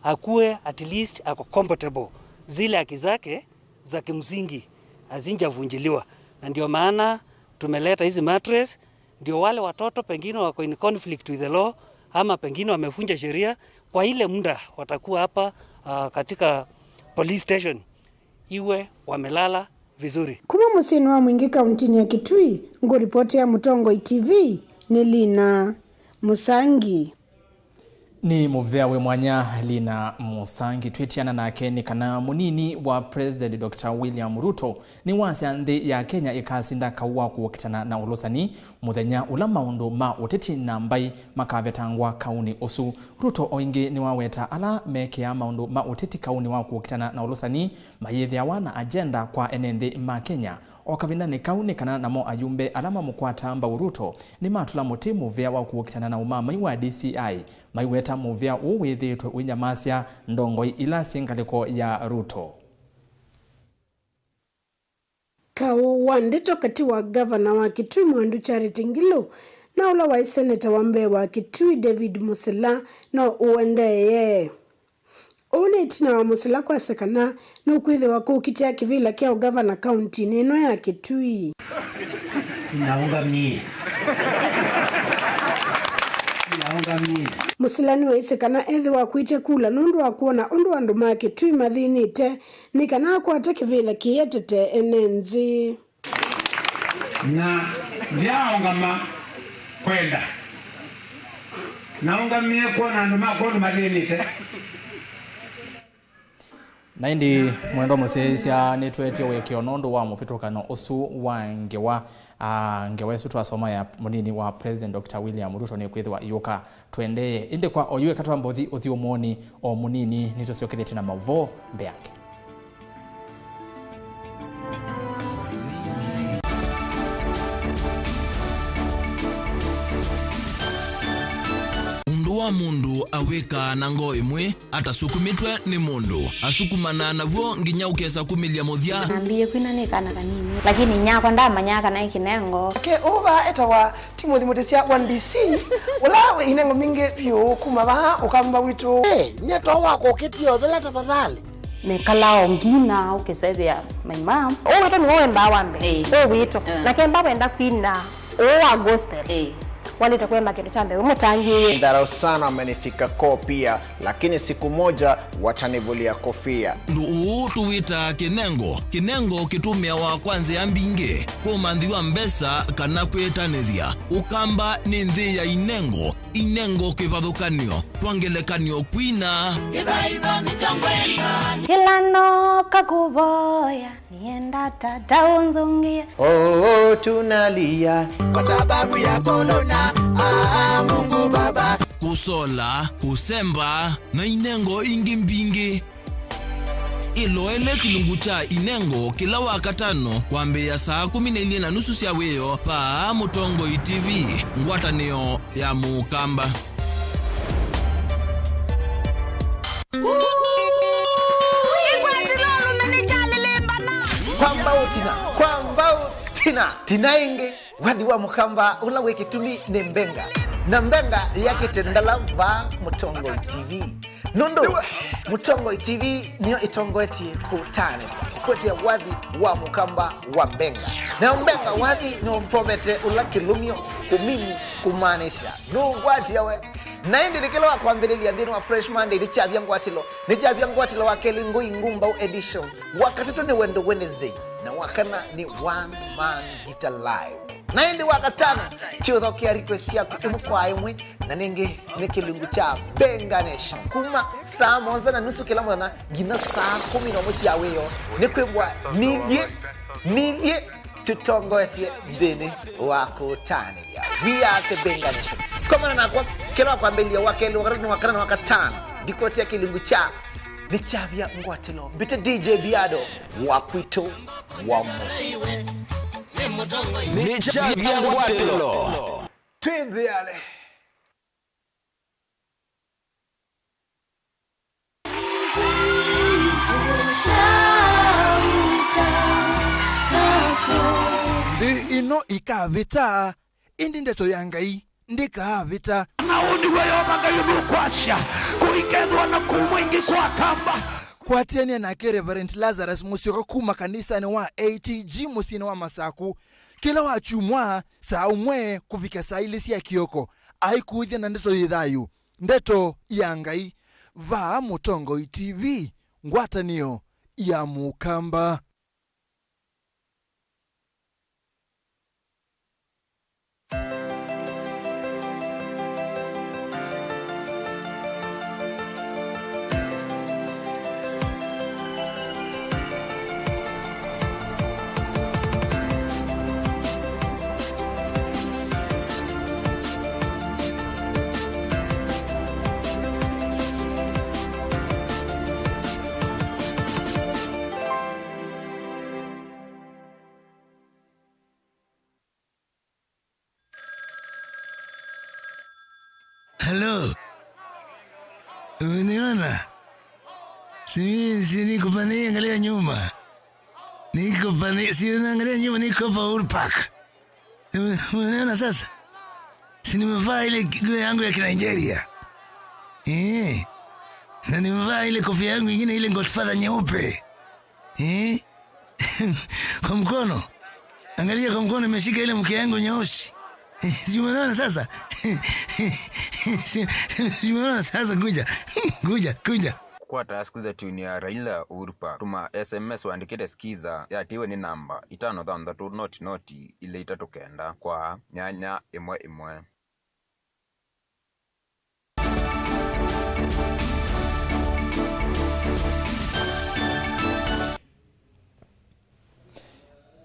akuwe at least ako comfortable, zile haki zake za kimsingi hazinjavunjiliwa, na ndio maana tumeleta hizi mattress, ndio wale watoto pengine wako in conflict with the law ama pengine wamevunja sheria, kwa ile muda watakuwa hapa katika police station iwe wamelala vizuri. Kuma musini wa mwingi kauntini ya Kitui, ngo ripoti ya Mutongo TV ni Lina Musangi. Ni muvea we mwanya Lina Musangi twitiana na Keni kana munini wa President Dr. William Ruto ni wasi nthi ya Kenya ikasinda kauwa kuwakitana na ulosani muthenya ula maundu ma uteti na mbai makavetangwa kauni osu. Ruto oingi ni waweta ala mekea maundu ma uteti kauni wa kuwakitana na ulosani mayethia wana agenda kwa enenthi ma Kenya. Okavina ni kauni kana namo ayumbe alama mukwata mba Ruto ni matula muti muvea wa kuwakitana na umama wa DCI maiweta muvea uwithitwe winyamasya ndongoi ila singaliko ya Ruto. Kawa ndito kati wa governor wa Kitui Mwandu Charity Ngilu na ula wa senator wa Mbeya wa Kitui David Musila na uendeye. One itina wa Musila kwa sekana na ukuithe wa kukitia kivila kia governor county neno ya Kitui. Naunga mie. Musilani wa isekana ethi wa kuite kula nundu wa kuona undu wa nduma Kitui mathinite ni kana kwata kivila kietete enenzi. Na vyaongama kwenda. Naunga mie kuona nduma kwa mathinite. Na indi mwendo museisya nitwetie wekio nondu wa mupitukano usu wa ngewa sutu asoma ya munini wa President Dr. William Ruto ni kwithwa iyoka twendeye indi kwa oyue katwa mbothi uthiomoni o munini nitosiokethete na Mauvoo mbeake. Wa mundu aweka na ngo imwe atasukumitwe ni mundu asukumana navuo nginya ukesa kumilia muthia nambiye kwina ni kana kanini lakini nyako ndamanyaka na ikinengo ke uba etawa Timothy Mutesia 1DC ulawe inengo mingi pyo kumaba ukamba witu nyeto wako kitio vela tafadhali me kalao ngina ukesethia my mom weto ni wenda wambe weto lakini baba enda kwina wa gospel walita kwenda kitu chambe umutangie ndarau sana amenifika kopia lakini siku moja watanivulia kofia ndu tuwita kinengo kitumia wa kwanza ya mbinge kumanthi wa mbesa kana kwetanithia ukamba ni nthi ya inengo kivathukanio twangelekanio kwina githaitho ni changwenda kilano kakuboya nienda tata unzungia tunalia kwa sababu ya kolona Mungu Baba kusola kusemba na inengo ingi mbingi ilo ele kilungu cha inengo kila wakatano kwambia saa 12:30 cia weyo pa Mutongo TV ngwatanio ya mukamba. kwamba tinainge wadi wa mukamba ula wekitumi ni mbenga na mbenga yake tendala va Mutongo TV nondo Mutongo TV niyo itongoetie kutane kote wadi wa mukamba wa mbenga na mbenga wadi no mpomete ula kilumio kumini kumanisha no wadi yawe na indi nikilo wa kuambelelia dini wa Fresh Monday ni chavya ngwatilo wa kelingu ingumba edition wakati ni wendo Wednesday na wakana ni one man guitar live na indi wakatana chudho kia request yako imukwa imwe na ningi nikilungu cha Benga Nation kuma saa 1:30 kila mwana gina saa 11 ya weyo nikwebwa nidye tutongoetie dini wako tani ya we are the Benga Nation kama na kwa kila kwa mbelia wakeli wakana wakatana dikote ya kilungu cha ni chavya ngwatilo bita DJ Biado wakwito wa musi Ni chavya watelo. Twende yale. Ndi ino ikavita indi ndeto ya Ngai ndikavita Maudi weyo magayo kwasha kuikendwa na kumwingi kwa kamba kwatiania nake Reverend Lazarus Musyoka kuma kanisa ni wa ATG musini wa Masaku kila wachumwa saa umwe kufika saa ilisi ya kioko aikuithia na ndeto yithayu ndeto ya Ngai va Mutongo TV ngwatanio ya Mukamba. Hello. Uniona? Si niko pani angalia nyuma. Niko pani, si unaangalia nyuma niko pa Urpak. Uniona sasa? Si nimevaa ile nguo yangu ya Nigeria. Na nimevaa ile kofia yangu nyingine ile Godfather nyeupe. Kwa mkono. Angalia kwa mkono nimeshika ile mke yangu nyeusi. Si umeona sasa? Si umeona sasa kuja. Kwa taskiza tuni ya Raila Urpa. Tuma SMS waandikite skiza ya tiwe ni namba 533 ile itatokenda kwa nyanya imwe.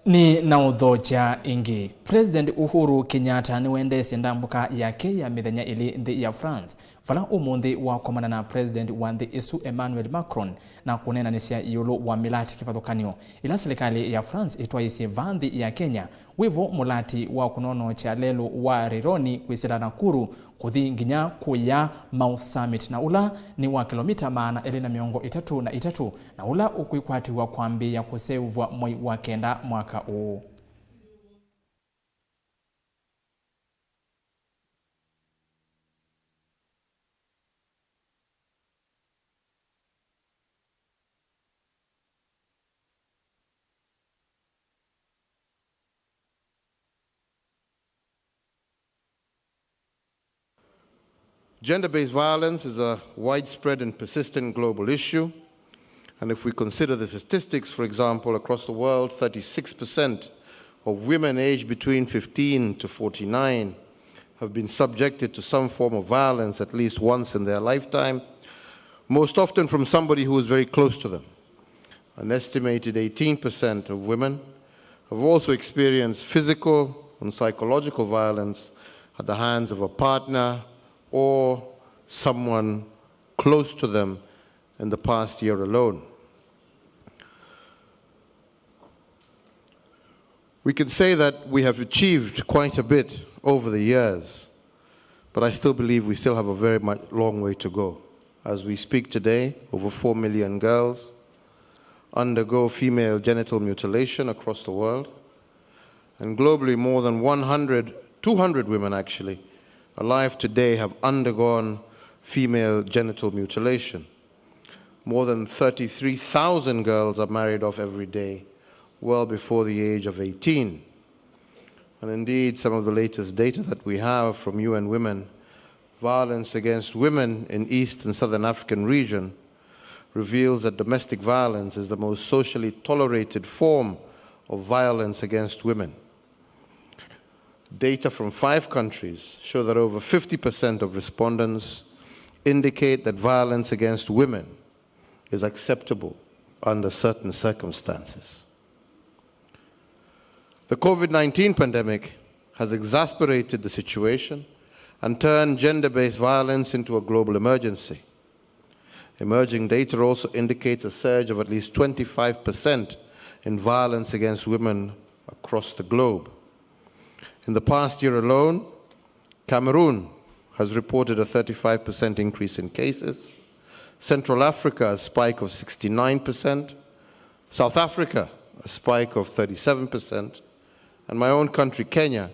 Ni na udhocha ingi. President Uhuru Kenyatta ni wendesi ndambuka yake ya mithenya ili nthi ya France. Vala umundi wa komana na President wa nthi isu Emmanuel Macron na kunena nisia yulu wa milati kifathukanio. Ila serikali ya France itwaisi vanthi ya Kenya. Wivo mulati wa kunono cha lelu wa Rironi kuisila Nakuru kuthi nginya kuya Mauvoo Summit na ula ni wa kilomita maana elina miongo 33 na ula ukuikwati wa kuambia kuseuvwa mwai wa kenda mwaka huu. Gender-based violence is a widespread and persistent global issue. And if we consider the statistics, for example, across the world, 36% of women aged between 15 to 49 have been subjected to some form of violence at least once in their lifetime, most often from somebody who is very close to them. An estimated 18% of women have also experienced physical and psychological violence at the hands of a partner or someone close to them in the past year alone. We can say that we have achieved quite a bit over the years, but I still believe we still have a very long way to go. As we speak today, over 4 million girls undergo female genital mutilation across the world, and globally more than 200 women actually, alive today have undergone female genital mutilation. More than 33,000 girls are married off every day, well before the age of 18. And indeed, some of the latest data that we have from UN Women, violence against women in East and Southern African region reveals that domestic violence is the most socially tolerated form of violence against women. Data from 5 countries show that over 50% of respondents indicate that violence against women is acceptable under certain circumstances. The COVID-19 pandemic has exacerbated the situation and turned gender-based violence into a global emergency. Emerging data also indicates a surge of at least 25% in violence against women across the globe. In the past year alone, Cameroon has reported a 35% increase in cases, Central Africa a spike of 69%, South Africa a spike of 37%, and my own country, Kenya,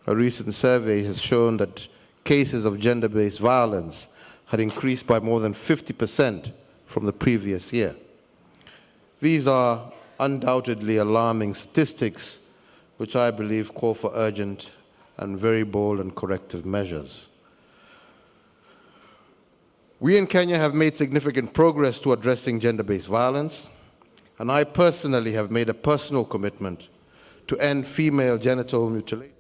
a recent survey has shown that cases of gender-based violence had increased by more than 50% from the previous year. These are undoubtedly alarming statistics, which I believe call for urgent and very bold and corrective measures. We in Kenya have made significant progress to addressing gender-based violence, and I personally have made a personal commitment to end female genital mutilation.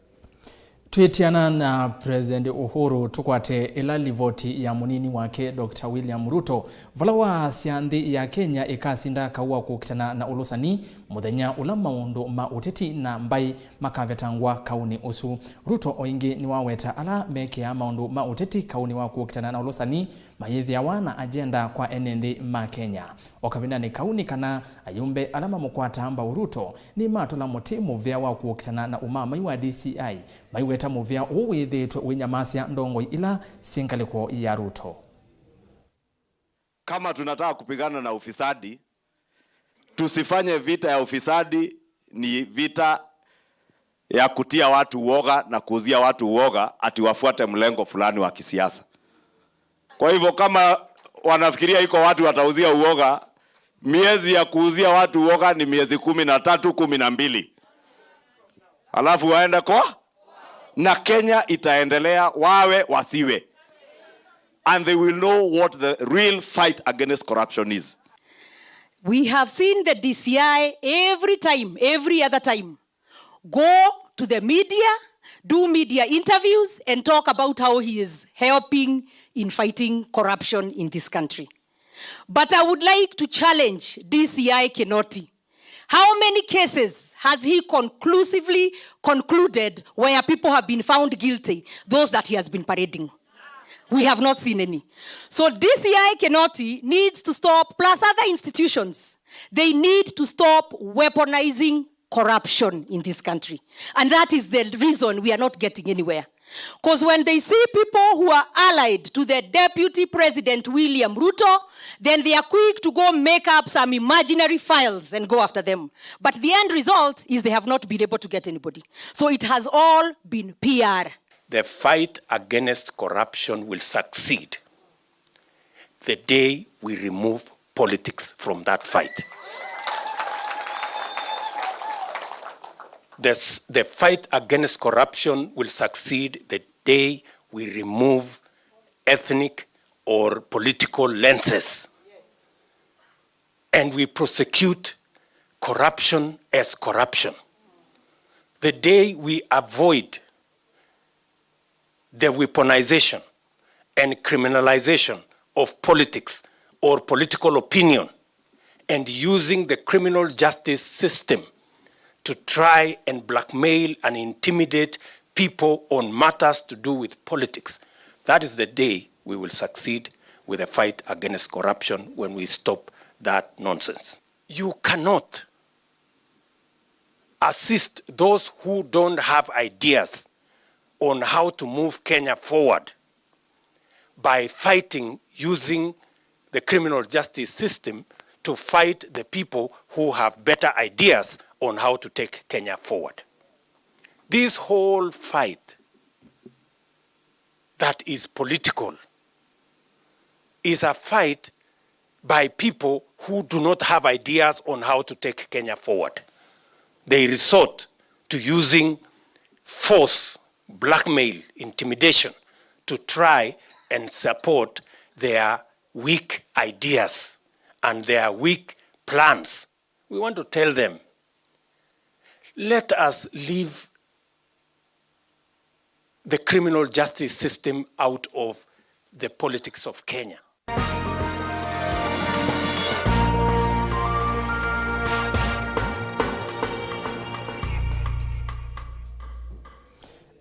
Tuitiana na President Uhuru tukwate ila livoti ya munini wake Dr. William Ruto valawa siandhi ya Kenya ikasinda kaua kukitana na ulusani muthenya ula maundu ma uteti na mbai makavetangwa kauni usu. Ruto oingi ni waweta ala meke ya maundu ma uteti kauni wa kukitana na ulusani mayithia wana agenda kwa enendi ma Kenya. Okavina ni kauni kana ayumbe alama mukwata amba Ruto ni matula mutimu vya wa kukitana na umama wa DCI maiweta muvya uwithitwe winyamasia ndongo ila sinkaliko ya Ruto. Kama tunataka kupigana na ufisadi, tusifanye vita ya ufisadi ni vita ya kutia watu uoga na kuuzia watu uoga ati wafuate mlengo fulani wa kisiasa. Kwa hivyo kama wanafikiria iko watu watauzia uoga, miezi ya kuuzia watu uoga ni miezi 13, 12. Alafu waende kwa na Kenya itaendelea wawe wasiwe. And they will know what the real fight against corruption is. We have seen the DCI every other time, go to the media, do media interviews and talk about how he is helping in fighting corruption in this country. But I would like to challenge DCI Kinoti. How many cases has he conclusively concluded where people have been found guilty, those that he has been parading? We have not seen any. So DCI Kinoti needs to stop, plus other institutions, they need to stop weaponizing corruption in this country. And that is the reason we are not getting anywhere. Because when they see people who are allied to the Deputy President William Ruto, then they are quick to go make up some imaginary files and go after them. But the end result is they have not been able to get anybody. So it has all been PR. The fight against corruption will succeed the day we remove politics from that fight. The fight against corruption will succeed the day we remove ethnic or political lenses. And we prosecute corruption as corruption. The day we avoid the weaponization and criminalization of politics or political opinion and using the criminal justice system to try and blackmail and intimidate people on matters to do with politics. That is the day we will succeed with the fight against corruption, when we stop that nonsense. You cannot assist those who don't have ideas on how to move Kenya forward by fighting using the criminal justice system to fight the people who have better ideas on how to take Kenya forward. This whole fight that is political is a fight by people who do not have ideas on how to take Kenya forward. They resort to using force, blackmail, intimidation to try and support their weak ideas and their weak plans. We want to tell them, let us leave the criminal justice system out of the politics of Kenya.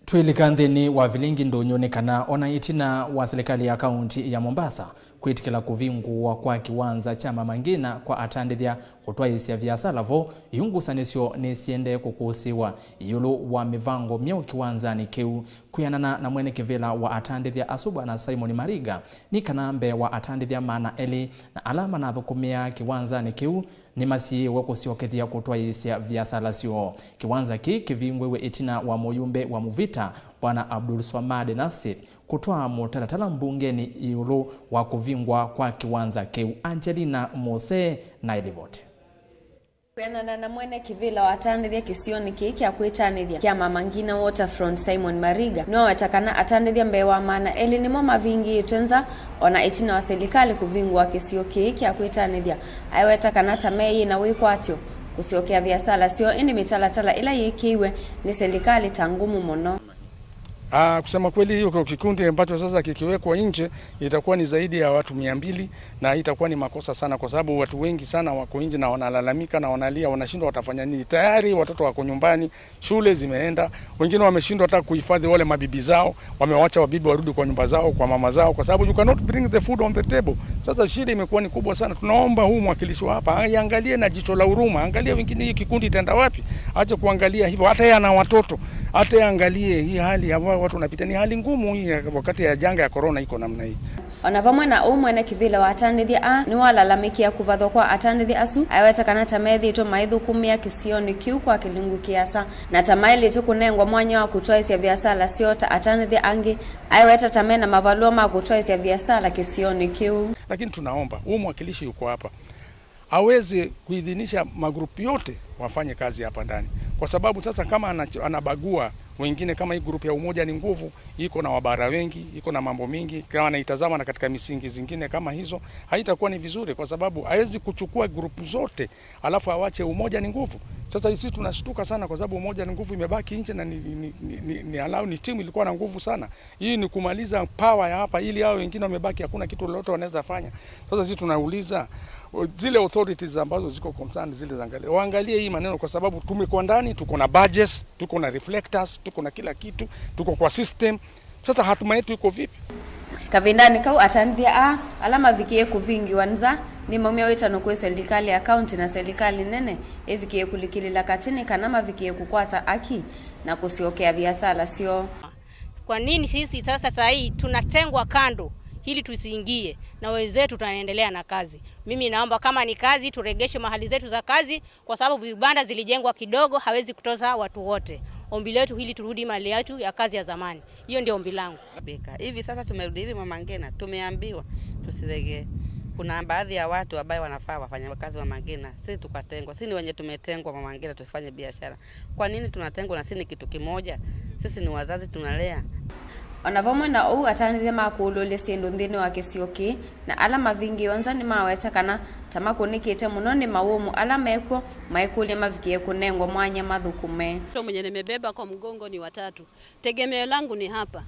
Tuilikanthini wa Vilingi ndonyonekana ona itina wa serikali ya kaunti ya Mombasa kwitikila kuvingwa kwa kiwanza cha mamangina kwa atandithia kutwaisya biasala vo yungusanisyo nisiende kukusiwa yulu wa mivango myeu kiwanzani kiu kuyanana na mwene kivila wa atandithia asuba na Simon Mariga ni kanambe wa atandithia mana eli na alama na thukumia kiwanzani kiu ni masi wekusiokethia kutwaisya biasala syo kiwanza ki kivingwewe itina wa muyumbe wa muvita Bwana Abdul Swamad Nasir kutoa mutalatala mbungeni iulu wa kuvingwa kwa kiwanza kiu. Angelina Mose na ilivote. Kuyanana na mwene kivila wa atandithia kisioni kiki ya kuitanithia kia mamangina Waterfront Simon Mariga no watakana atandithia mbewa mana eli ni moma vingi itunza ona itina wa serikali kuvingwa kisio kiki ya kuitanithia aiwetakana tamei na wikwatio kusiokea biasala sio ini mitalatala ila yikiwe ni serikali tangumu mono. Kusema kweli hiyo kikundi ambacho sasa kikiwekwa nje itakuwa ni zaidi ya watu 200 na itakuwa ni makosa sana kwa sababu watu wengi sana wako nje na wanalalamika na wanalia wanashindwa watafanya nini. Tayari watoto wako nyumbani, shule zimeenda, wengine wameshindwa hata kuhifadhi wale mabibi zao, wamewaacha wabibi warudi kwa nyumba zao, kwa mama zao kwa sababu you cannot bring the food on the table. Sasa shida imekuwa ni kubwa sana. Tunaomba huu mwakilishi hapa aangalie na jicho la huruma, angalie wengine hii kikundi itaenda wapi. Acha kuangalia hivyo hata yana watoto. Hata angalie hii hali ambayo watu wanapita ni hali ngumu hii wakati ya janga ya corona iko namna hii. Onavamwe na umwene kivila wa atandithia ni walalamikia kuvathwa kwa atandithia asu aiwetakana tamethi ito maithu kumia kisioni kiu kwa kilingu kiasa na tamaili tu kunengwa mwanya wa kutwaisya biasala siota atandithia angi aiweta tamena mavaluo ma kutwaisya biasala kisioni kiu. Lakini tunaomba mwakilishi yuko hapa aweze kuidhinisha magrupu yote wafanye kazi hapa ndani kwa sababu sasa kama anabagua wengine kama hii grupu ya umoja ni nguvu iko na wabara wengi iko na mambo mingi kama anaitazama na katika misingi zingine kama hizo haitakuwa ni vizuri kwa sababu hawezi kuchukua grupu zote alafu awache umoja ni nguvu. Sasa sisi tunashtuka sana kwa sababu umoja ni nguvu imebaki nje na ni timu ilikuwa na nguvu sana. Hii ni kumaliza power ya hapa ili hao wengine wamebaki hakuna kitu lolote wanaweza fanya. Sasa sisi tunauliza zile authorities ambazo ziko concerned zile waangalie hii maneno kwa sababu tumekuwa ndani tuko na badges, tuko na reflectors, tuko na kila kitu, tuko kwa system. Sasa hatima yetu iko vipi? Kavindani kau atandithia alama vikie kuvingi wanza ni momia wetano kwa serikali ya county na serikali nene evikie kulikilila katini kanama vikie kukwata aki na kusiokea biasala sio. Kwa nini sisi sasa hii tunatengwa kando ili tusiingie na wenzetu tunaendelea na kazi? Mimi naomba kama ni kazi turegeshe mahali zetu za kazi kwa sababu vibanda zilijengwa kidogo hawezi kutoza watu wote. Ombi letu ili turudi mali yetu ya kazi ya zamani. Hiyo ndio ombi langu. Hivi sasa tumerudi hivi Mama Ngina tumeambiwa tusilegee. Kuna baadhi ya watu ambao wanafaa wafanye kazi Mama Ngina. Sisi tukatengwa. Sisi ni wenye tumetengwa Mama Ngina tufanye biashara. Kwa nini tunatengwa na sisi ni kitu kimoja? Sisi ni wazazi tunalea. Onavamwe na atandithia makulule sindu nthini wa kisioki na alama vingi wanza ni mawetakana tamakunikite muno ni mawumu alama eko maikulia mavikie kunengwa mwanya mathukume. Mwenye nimebeba kwa mgongo ni watatu. Tegemeo langu ni hapa.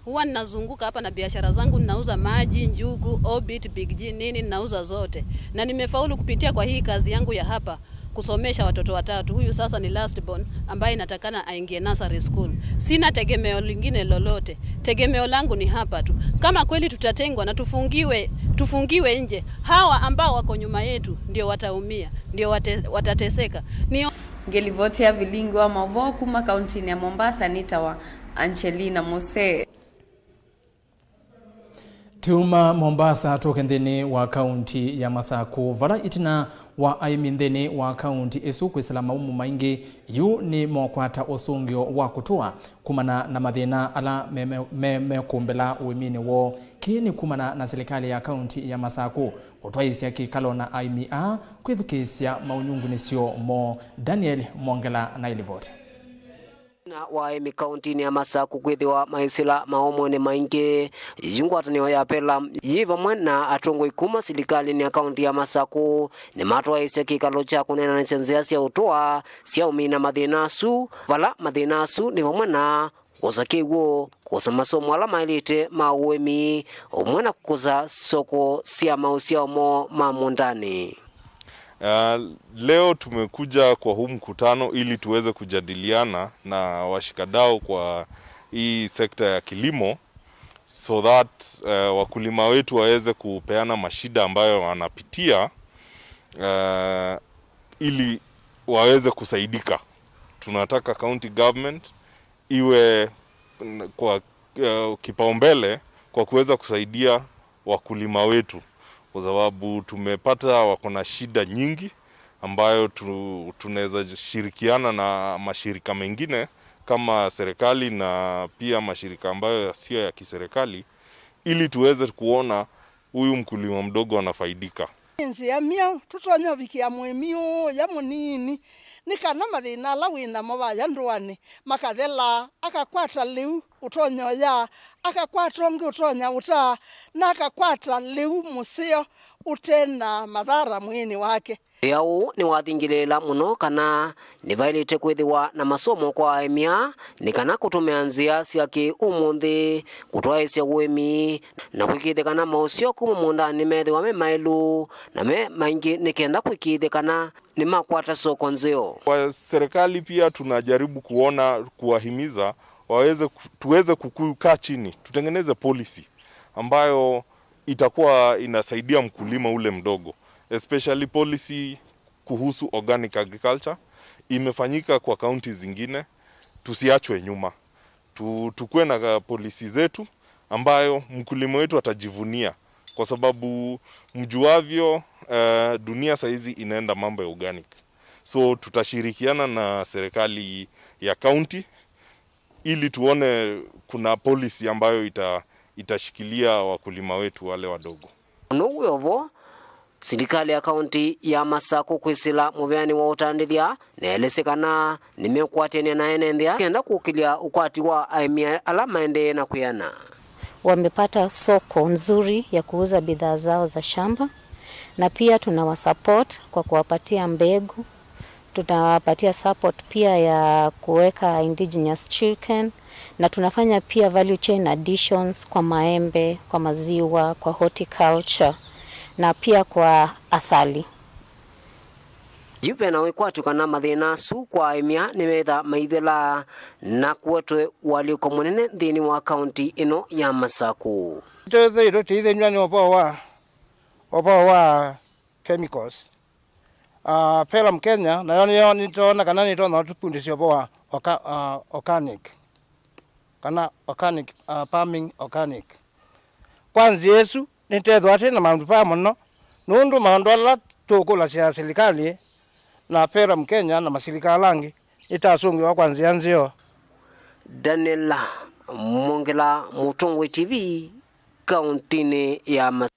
Huwa ninazunguka hapa na biashara zangu, ninauza maji, njugu, Obit, Big G, nini ninauza zote. Na nimefaulu kupitia kwa hii kazi yangu ya hapa kusomesha watoto watatu. Huyu sasa ni last born ambaye natakana aingie nursery school. Sina tegemeo lingine lolote. Tegemeo langu ni hapa tu. Kama kweli tutatengwa na tufungiwe nje, hawa ambao wako nyuma yetu ndio wataumia, ndio watateseka. Ngelivotia Vilingi wa Mauvoo kuma kaunti ya Mombasa nitawa Angelina Mose. Tuma Mombasa tokenthini wa kaunti ya Masaku vala itina wa aimindhini wa kaunti isu kwisalama umu maingi yu ni mokwata usungio wa kutua kumana na mathina ala mekumbela uimini wo kini kumana na serikali ya kaunti ya Masaku kutwaisya kikalo na aimia kwithukisya maunyungunisyo mo Daniel Mongela na ilivote. Na waimi kaunti ya Masaku kwithiwa maisila maomwene maingi yungwatanio ya pela yiva mwena atongo ikuma serikali ni kaunti ya Masaku ni matwaisya kikalo cha kunena na senzia cia utoa cia umina mathinasu vala mathinasu ni mwena kusakiwo kusa masomo ala mailite mauemi umwena kukuza soko cia mausia mo mamundani. Leo tumekuja kwa huu mkutano ili tuweze kujadiliana na washikadau kwa hii sekta ya kilimo so that wakulima wetu waweze kupeana mashida ambayo wanapitia ili waweze kusaidika. Tunataka county government iwe kwa kipaumbele kwa kuweza kusaidia wakulima wetu, kwa sababu tumepata wako na shida nyingi ambayo tunaweza shirikiana na mashirika mengine kama serikali na pia mashirika ambayo sio ya kiserikali ili tuweze kuona huyu mkulima mdogo anafaidika. Nzi ya miao tutonya wiki ya mwemio ya munini nikana mathina la wina mabaya ndwani makathela akakwata liu utonyo ya akakwata ngi utonya uta na akakwata liu musio utena madhara mwini wake. Yao ni wathingirira muno kana ni vailite kwithiwa na masomo kwa emia ni kana kutumeanzia ciaki umuthi kutwaisya wemi na kwikithikana mausio kuma mundani methiwa me mailu na me maingi nikenda kwikithikana ni makwata soko nzio. Kwa serikali pia tunajaribu kuwahimiza tuweze kukaa chini tutengeneze policy ambayo itakuwa inasaidia mkulima ule mdogo, especially policy kuhusu organic agriculture. Imefanyika kwa counties zingine, tusiachwe nyuma. Tukue na policy zetu ambayo mkulima wetu atajivunia, kwa sababu mjuavyo dunia saizi inaenda mambo ya organic. So tutashirikiana na serikali ya county ili tuone kuna policy ambayo itashikilia wakulima wetu wale wadogo. Nuwevo serikali ya kaunti ya Masako kwisila muveani wa utandithia neelesekana nimekwatenia na enendia kenda kukilia ukwati wa aimia alama ende na kuyana. Wamepata soko nzuri ya kuuza bidhaa zao za shamba, na pia tunawasupport kwa kuwapatia mbegu, tunawapatia support pia ya kuweka indigenous chicken, na tunafanya pia value chain additions kwa maembe, kwa maziwa, kwa horticulture na pia kwa asali. Juve na wekwatu kana mathina su kwa emia nimetha maithela na kwetwe waliko munene thini wa county ino ya Masako. Tethiro tithenya ni wa chemicals. Felam Kenya na yo ni tona kana ni tona tupundi cio wa organic. Kana organic farming organic. Kwanza Yesu nitethwa ati na manufaa muno nundu maundu ala tukula cia serikali na Felam Kenya na masirikali langi itasungiwa kwanza nzio. Daniela Mongela, Mutongwe TV, kauntini ya Masako.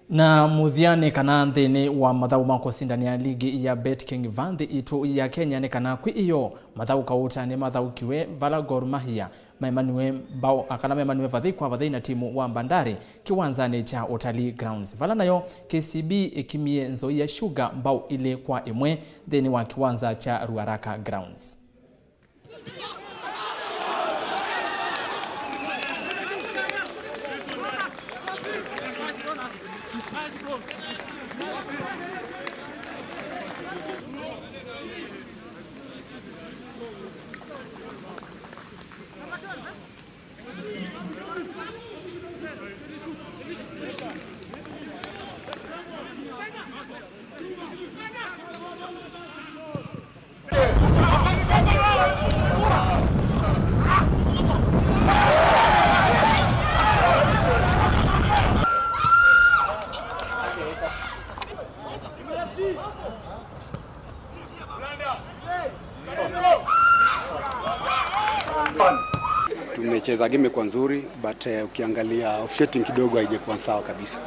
Na muthiane kana nthini wa mathau mako sindania ligi ya Bet King Vandi itu ya Kenya ne kana kwi iyo mathau kauta ne mathau kiwe vala Gor Mahia maimanue bao akana maimanue vathi kwa vathi na timu wa Bandari kiwanzani cha Utalii Grounds vala nayo KCB ikimie Nzoia Sugar mbao ile kwa imwe thini wa kiwanza cha Ruaraka Grounds. Tumecheza game kwa nzuri, but ukiangalia officiating kidogo haijakuwa sawa kabisa.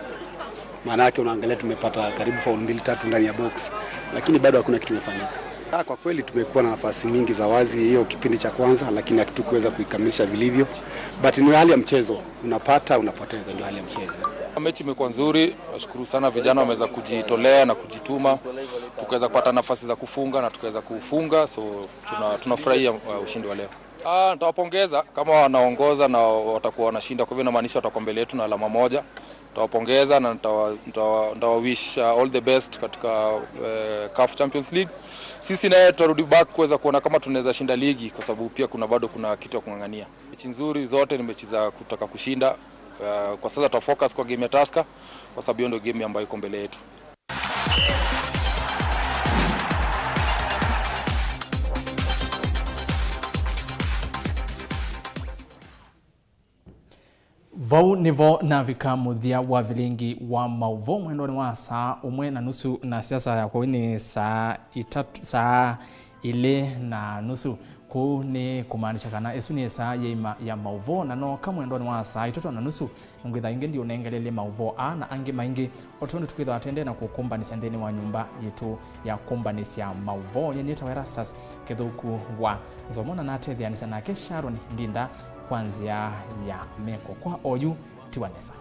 Maana yake unaangalia tumepata karibu foul 2-3 ndani ya box, lakini bado hakuna kitu kimefanyika. Kwa kweli tumekuwa na nafasi mingi za wazi hiyo kipindi cha kwanza, lakini hatukuweza kuikamilisha vilivyo. But ni hali ya mchezo, unapata unapoteza, ndio hali ya mchezo. Mechi imekuwa nzuri, nashukuru sana vijana wameweza kujitolea na kujituma. Tukaweza kupata nafasi za kufunga na tukaweza kufunga, so tunafurahia ushindi wa leo. Nitawapongeza kama wanaongoza na watakuwa wanashinda, kwa hivyo inamaanisha watakuwa mbele yetu na alama moja. Nitawapongeza na nitawawish all the best katika CAF Champions League. Sisi naye tutarudi back kuweza kuona kama tunaweza shinda ligi, kwa sababu pia bado kuna kitu ya kungangania. Mechi nzuri zote ni mechi za kutaka kushinda. Kwa sasa tutafocus kwa game ya Tusker kwa sababu hiyo ndio game ambayo iko mbele yetu. Vau nivo na vikamuthia wa Vilingi wa Mauvoo mwendoni wa saa 1:30 na siasa ya kwa ni saa 2:30 ku ni kumaanisha kana esu ni saa ya Mauvoo na no kama mwendoni wa saa 3:30 ngwitha ingi ndio nengelele Mauvoo na angi maingi otondo tukwitha atende na kukumbanisha ndeni wa nyumba yetu ya kumbanisha Mauvoo yenye tawera sas kithuku wa zomona na tethianisa nake Sharon Ndinda kwanzia ya meko kwa oyu tiwanesa.